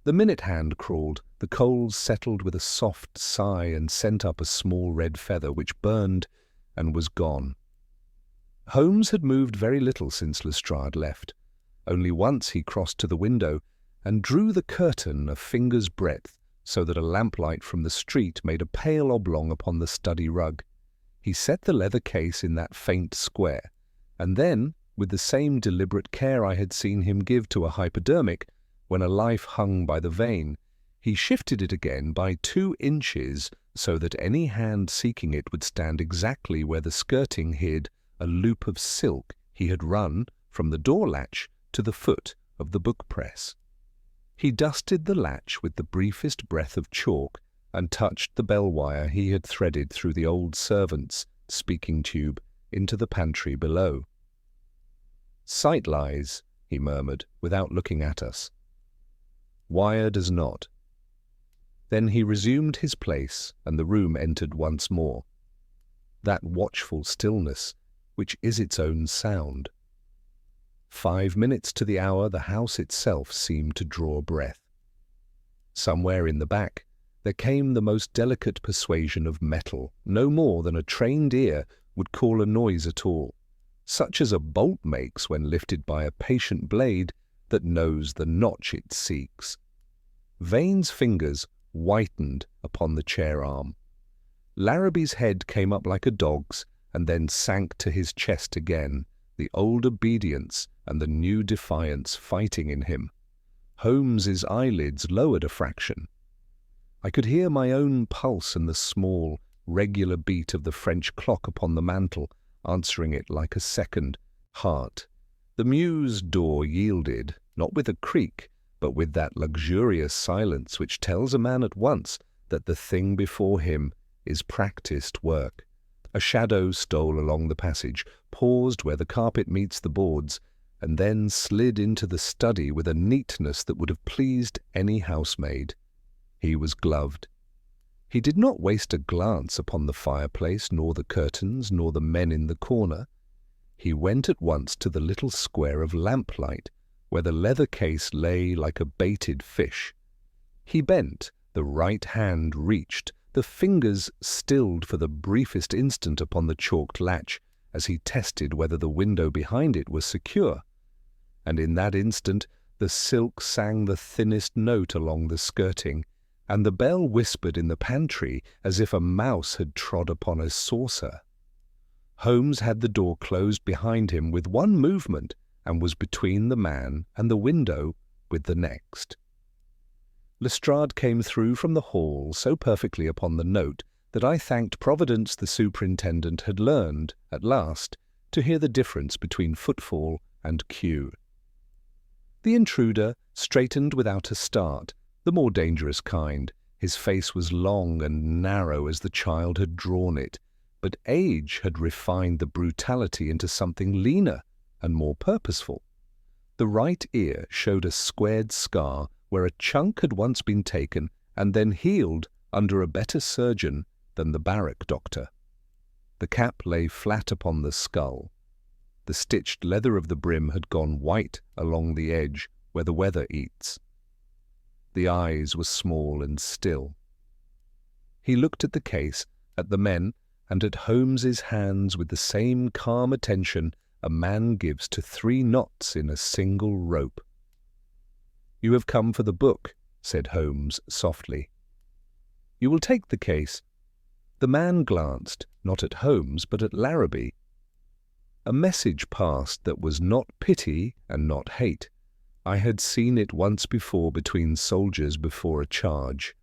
The minute hand crawled, the coals settled with a soft sigh and sent up a small red feather which burned and was gone. Holmes had moved very little since Lestrade left. Only once he crossed to the window and drew the curtain a finger's breadth so that a lamplight from the street made a pale oblong upon the study rug. He set the leather case in that faint square, and then, with the same deliberate care I had seen him give to a hypodermic when a life hung by the vein, he shifted it again by 2 inches so that any hand seeking it would stand exactly where the skirting hid a loop of silk he had run from the door latch to the foot of the book-press. He dusted the latch with the briefest breath of chalk and touched the bell wire he had threaded through the old servant's speaking tube into the pantry below. "Sight lies," he murmured, without looking at us. wire does not. Then he resumed his place, and the room entered once more. That watchful stillness, which is its own sound. 5 minutes to the hour, the house itself seemed to draw breath. Somewhere in the back, there came the most delicate persuasion of metal, no more than a trained ear would call a noise at all, such as a bolt makes when lifted by a patient blade that knows the notch it seeks. Vane's fingers whitened upon the chair arm. Larrabee's head came up like a dog's and then sank to his chest again, the old obedience and the new defiance fighting in him. Holmes's eyelids lowered a fraction. I could hear my own pulse and the small, regular beat of the French clock upon the mantel, answering it like a second heart. The mews door yielded, not with a creak, but with that luxurious silence which tells a man at once that the thing before him is practised work. A shadow stole along the passage, paused where the carpet meets the boards, and then slid into the study with a neatness that would have pleased any housemaid. He was gloved. He did not waste a glance upon the fireplace, nor the curtains, nor the men in the corner. He went at once to the little square of lamplight, where the leather case lay like a baited fish. He bent, the right hand reached, the fingers stilled for the briefest instant upon the chalked latch, as he tested whether the window behind it was secure. And in that instant the silk sang the thinnest note along the skirting, and the bell whispered in the pantry as if a mouse had trod upon a saucer. Holmes had the door closed behind him with one movement, and was between the man and the window with the next. Lestrade came through from the hall so perfectly upon the note that I thanked Providence the superintendent had learned, at last, to hear the difference between footfall and cue. The intruder straightened without a start, the more dangerous kind. His face was long and narrow as the child had drawn it, but age had refined the brutality into something leaner and more purposeful. The right ear showed a squared scar where a chunk had once been taken and then healed under a better surgeon than the barrack doctor. The cap lay flat upon the skull. The stitched leather of the brim had gone white along the edge where the weather eats. The eyes were small and still. He looked at the case, at the men, and at Holmes's hands with the same calm attention a man gives to 3 knots in a single rope. "You have come for the book," said Holmes softly. "You will take the case." The man glanced, not at Holmes, but at Larrabee. A message passed that was not pity and not hate. I had seen it once before between soldiers before a charge.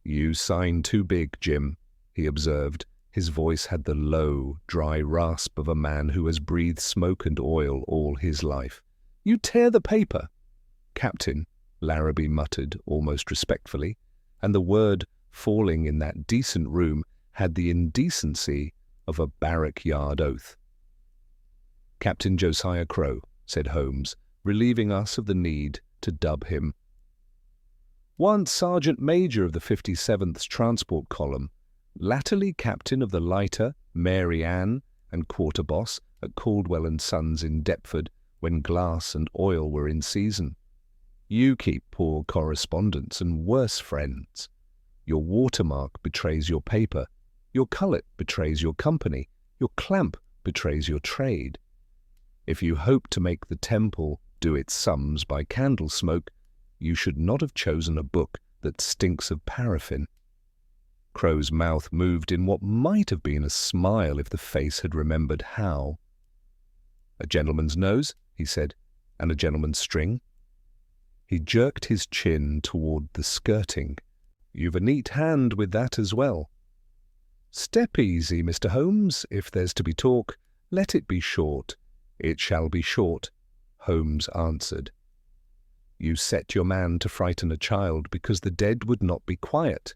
"You sign too big, Jim," he observed. His voice had the low, dry rasp of a man who has breathed smoke and oil all his life. "You tear the paper." "Captain," Larrabee muttered almost respectfully, and the word, falling in that decent room, had the indecency of a barrack-yard oath. "Captain Josiah Crowe," said Holmes, relieving us of the need to dub him. "Once Sergeant Major of the 57th Transport Column, latterly captain of the lighter Mary Ann and quarter boss at Caldwell and Sons in Deptford when glass and oil were in season. You keep poor correspondents and worse friends. Your watermark betrays your paper, your cullet betrays your company, your clamp betrays your trade. If you hope to make the Temple do its sums by candle smoke, you should not have chosen a book that stinks of paraffin." Crowe's mouth moved in what might have been a smile if the face had remembered how. "A gentleman's nose," he said, "and a gentleman's string." He jerked his chin toward the skirting. "You've a neat hand with that as well." "Step easy, Mr. Holmes. If there's to be talk, let it be short." "It shall be short," Holmes answered. "You set your man to frighten a child because the dead would not be quiet.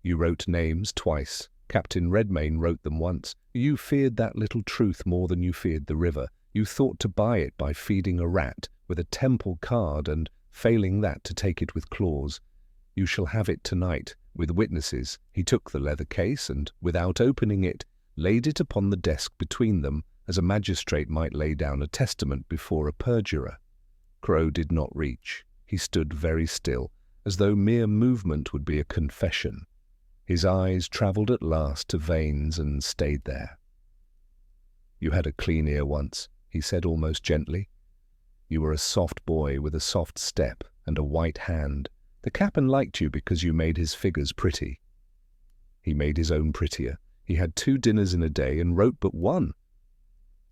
You wrote names twice. Captain Redmayne wrote them once. You feared that little truth more than you feared the river. You thought to buy it by feeding a rat with a Temple card and failing that to take it with claws. You shall have it tonight, with witnesses. He took the leather case and, without opening it, laid it upon the desk between them, as a magistrate might lay down a testament before a perjurer. Crow did not reach. He stood very still, as though mere movement would be a confession. His eyes travelled at last to Vane's and stayed there. "You had a clean ear once," he said almost gently. "You were a soft boy with a soft step and a white hand. The cap'n liked you because you made his figures pretty." He made his own prettier. He had 2 dinners in a day and wrote but 1.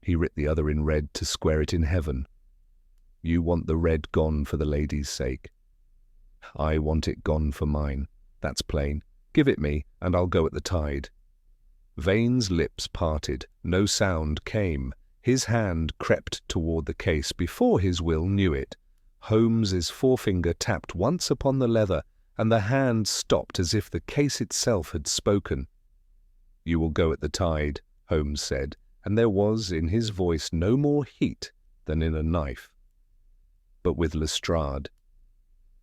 He writ the other in red to square it in heaven. You want the red gone for the lady's sake. I want it gone for mine. That's plain. Give it me, and I'll go at the tide. Vane's lips parted. No sound came. His hand crept toward the case before his will knew it. Holmes's forefinger tapped once upon the leather, and the hand stopped as if the case itself had spoken. "You will go at the tide," Holmes said, and there was in his voice no more heat than in a knife. "But with Lestrade.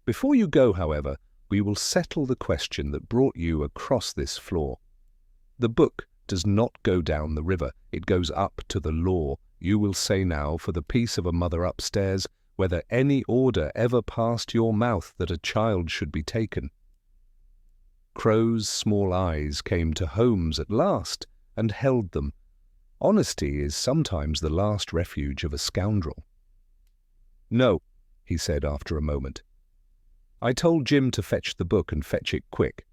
Before you go, however, we will settle the question that brought you across this floor. The book does not go down the river, it goes up to the law. You will say now, for the peace of a mother upstairs, whether any order ever passed your mouth that a child should be taken." Crow's small eyes came to Holmes at last, and held them. Honesty is sometimes the last refuge of a scoundrel. "No," he said after a moment. "I told Jim to fetch the book and fetch it quick.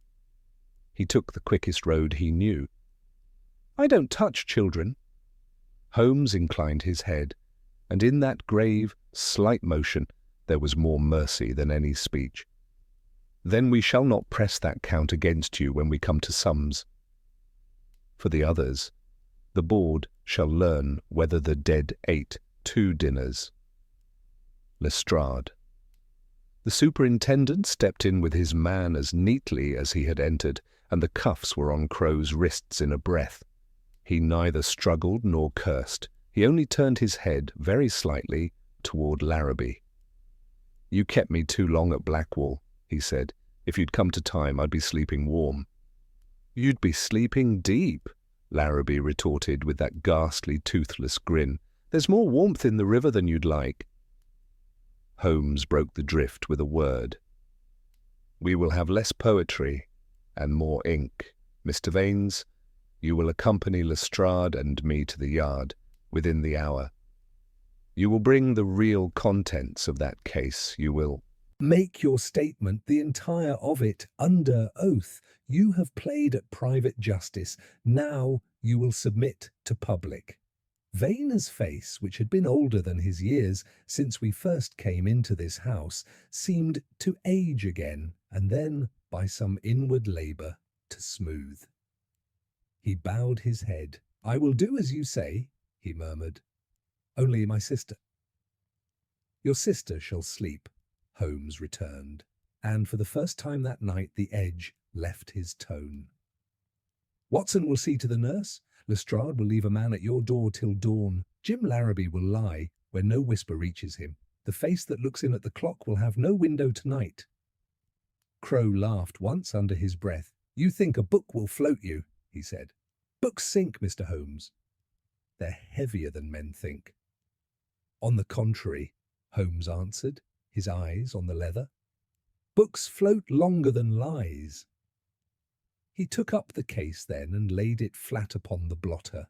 He took the quickest road he knew." "I don't touch children." Holmes inclined his head, and in that grave, slight motion there was more mercy than any speech. "Then we shall not press that count against you when we come to sums. For the others, the board shall learn whether the dead ate 2 dinners. Lestrade." The superintendent stepped in with his man as neatly as he had entered, and the cuffs were on Crow's wrists in a breath. He neither struggled nor cursed. He only turned his head, very slightly, toward Larrabee. "You kept me too long at Blackwall," he said. "If you'd come to time, I'd be sleeping warm." "You'd be sleeping deep," Larrabee retorted with that ghastly, toothless grin. "There's more warmth in the river than you'd like." Holmes broke the drift with a word. "We will have less poetry and more ink. Mr. Vanes, you will accompany Lestrade and me to the yard within the hour. You will bring the real contents of that case. You will make your statement, the entire of it, under oath. You have played at private justice. Now you will submit to public." Vane's face, which had been older than his years since we first came into this house, seemed to age again, and then, by some inward labour, to smooth. He bowed his head. "I will do as you say," he murmured. "Only my sister—" "Your sister shall sleep," Holmes returned, and for the first time that night the edge left his tone. "Watson will see to the nurse. Lestrade will leave a man at your door till dawn. Jim Larrabee will lie where no whisper reaches him. The face that looks in at the clock will have no window tonight." Crow laughed once under his breath. "You think a book will float you," he said. "Books sink, Mr. Holmes. They're heavier than men think." "On the contrary," Holmes answered, his eyes on the leather. "Books float longer than lies." He took up the case then and laid it flat upon the blotter.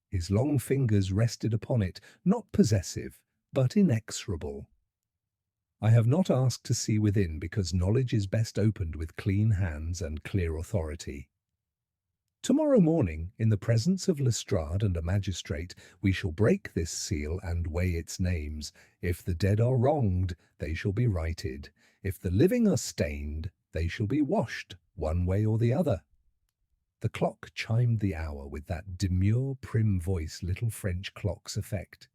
His long fingers rested upon it, not possessive, but inexorable. "I have not asked to see within, because knowledge is best opened with clean hands and clear authority. Tomorrow morning, in the presence of Lestrade and a magistrate, we shall break this seal and weigh its names. If the dead are wronged, they shall be righted. If the living are stained, they shall be washed, one way or the other." The clock chimed the hour with that demure, prim voice little French clocks affect.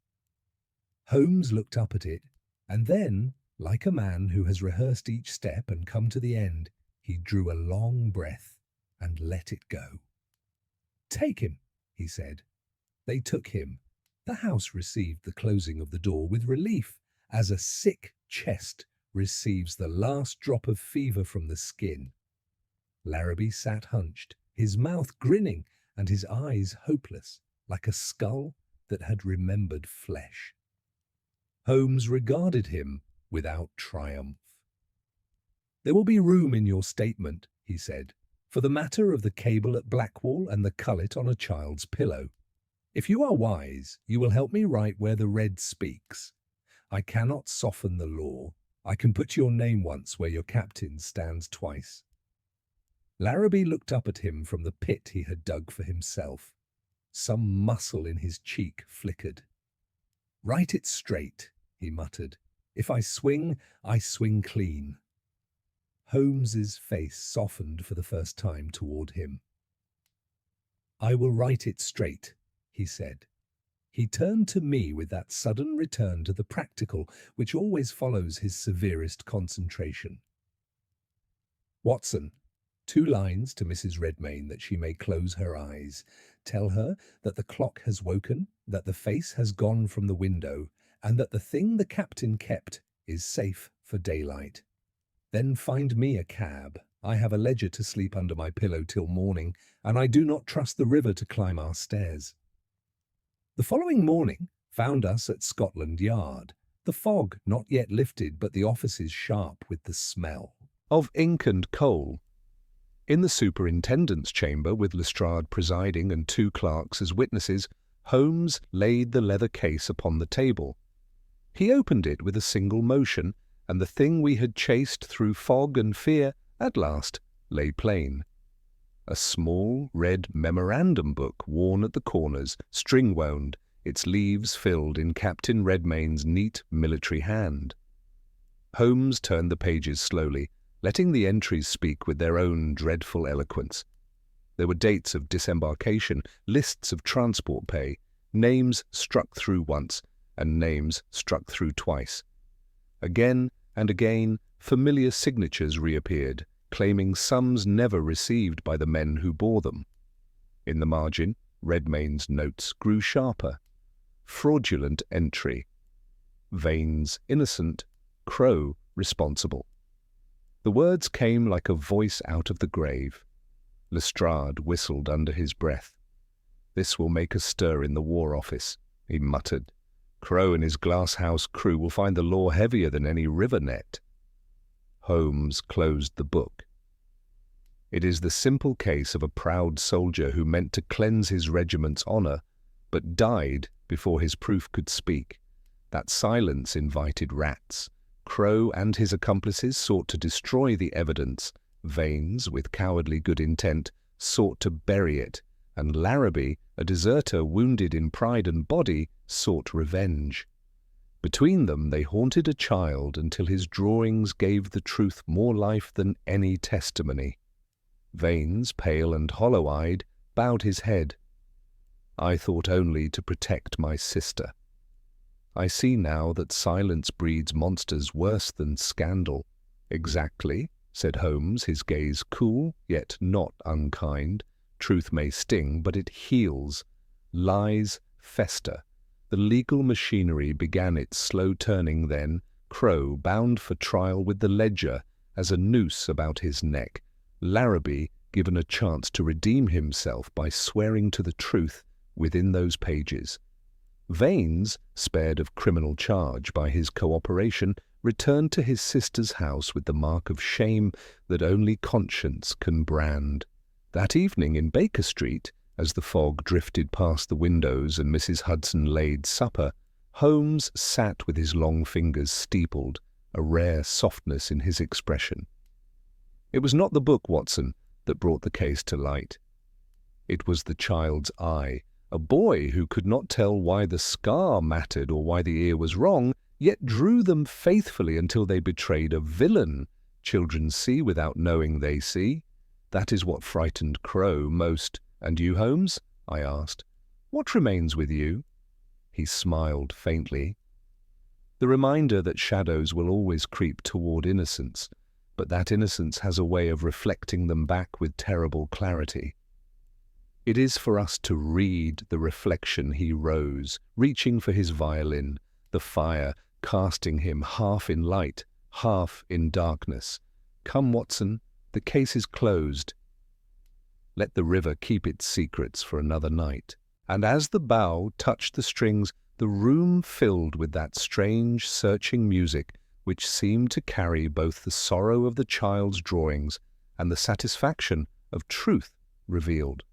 Holmes looked up at it, and then, like a man who has rehearsed each step and come to the end, he drew a long breath and let it go. "Take him," he said. They took him. The house received the closing of the door with relief, as a sick chest receives the last drop of fever from the skin. Larrabee sat hunched, his mouth grinning and his eyes hopeless, like a skull that had remembered flesh. Holmes regarded him without triumph. "There will be room in your statement," he said, "for the matter of the cable at Blackwall and the cullet on a child's pillow. If you are wise, you will help me write where the red speaks. I cannot soften the law. I can put your name once where your captain stands twice." Larrabee looked up at him from the pit he had dug for himself. Some muscle in his cheek flickered. "Write it straight," he muttered. "If I swing clean." Holmes's face softened for the first time toward him. "I will write it straight," he said. He turned to me with that sudden return to the practical which always follows his severest concentration. "Watson, 2 lines to Mrs. Redmayne that she may close her eyes. Tell her that the clock has woken, that the face has gone from the window, and that the thing the captain kept is safe for daylight. Then find me a cab. I have a ledger to sleep under my pillow till morning, and I do not trust the river to climb our stairs." The following morning found us at Scotland Yard, the fog not yet lifted, but the offices sharp with the smell of ink and coal. In the superintendent's chamber, with Lestrade presiding and 2 clerks as witnesses, Holmes laid the leather case upon the table. He opened it with a single motion, and the thing we had chased through fog and fear at last lay plain. A small red memorandum book, worn at the corners, string-wound, its leaves filled in Captain Redmayne's neat military hand. Holmes turned the pages slowly, letting the entries speak with their own dreadful eloquence. There were dates of disembarkation, lists of transport pay, names struck through once, and names struck through twice. Again and again, familiar signatures reappeared, claiming sums never received by the men who bore them. In the margin, Redmayne's notes grew sharper. Fraudulent entry. Vane's innocent. Crow responsible. The words came like a voice out of the grave. Lestrade whistled under his breath. "This will make a stir in the War Office," he muttered. "Crow and his glass-house crew will find the law heavier than any river net." Holmes closed the book. It is the simple case of a proud soldier who meant to cleanse his regiment's honour, but died before his proof could speak. That silence invited rats. Crow and his accomplices sought to destroy the evidence. Vanes, with cowardly good intent, sought to bury it, and Larrabee, a deserter wounded in pride and body, sought revenge. Between them they haunted a child until his drawings gave the truth more life than any testimony. Vanes, pale and hollow-eyed, bowed his head. "I thought only to protect my sister. I see now that silence breeds monsters worse than scandal." "Exactly," said Holmes, his gaze cool, yet not unkind. "Truth may sting, but it heals. Lies fester. The legal machinery began its slow turning then, Crow bound for trial with the ledger as a noose about his neck, Larrabee given a chance to redeem himself by swearing to the truth within those pages. Vanes, spared of criminal charge by his cooperation, returned to his sister's house with the mark of shame that only conscience can brand. That evening in Baker Street, as the fog drifted past the windows and Mrs. Hudson laid supper, Holmes sat with his long fingers steepled, a rare softness in his expression. It was not the book, Watson, that brought the case to light. It was the child's eye, a boy who could not tell why the scar mattered or why the ear was wrong, yet drew them faithfully until they betrayed a villain. Children see without knowing they see. That is what frightened Crow most. "And you, Holmes?" I asked. "What remains with you?" He smiled faintly. "The reminder that shadows will always creep toward innocence, but that innocence has a way of reflecting them back with terrible clarity. It is for us to read the reflection." He rose, reaching for his violin, the fire casting him half in light, half in darkness. Come, Watson, the case is closed. Let the river keep its secrets for another night. And as the bow touched the strings, the room filled with that strange, searching music which seemed to carry both the sorrow of the child's drawings and the satisfaction of truth revealed.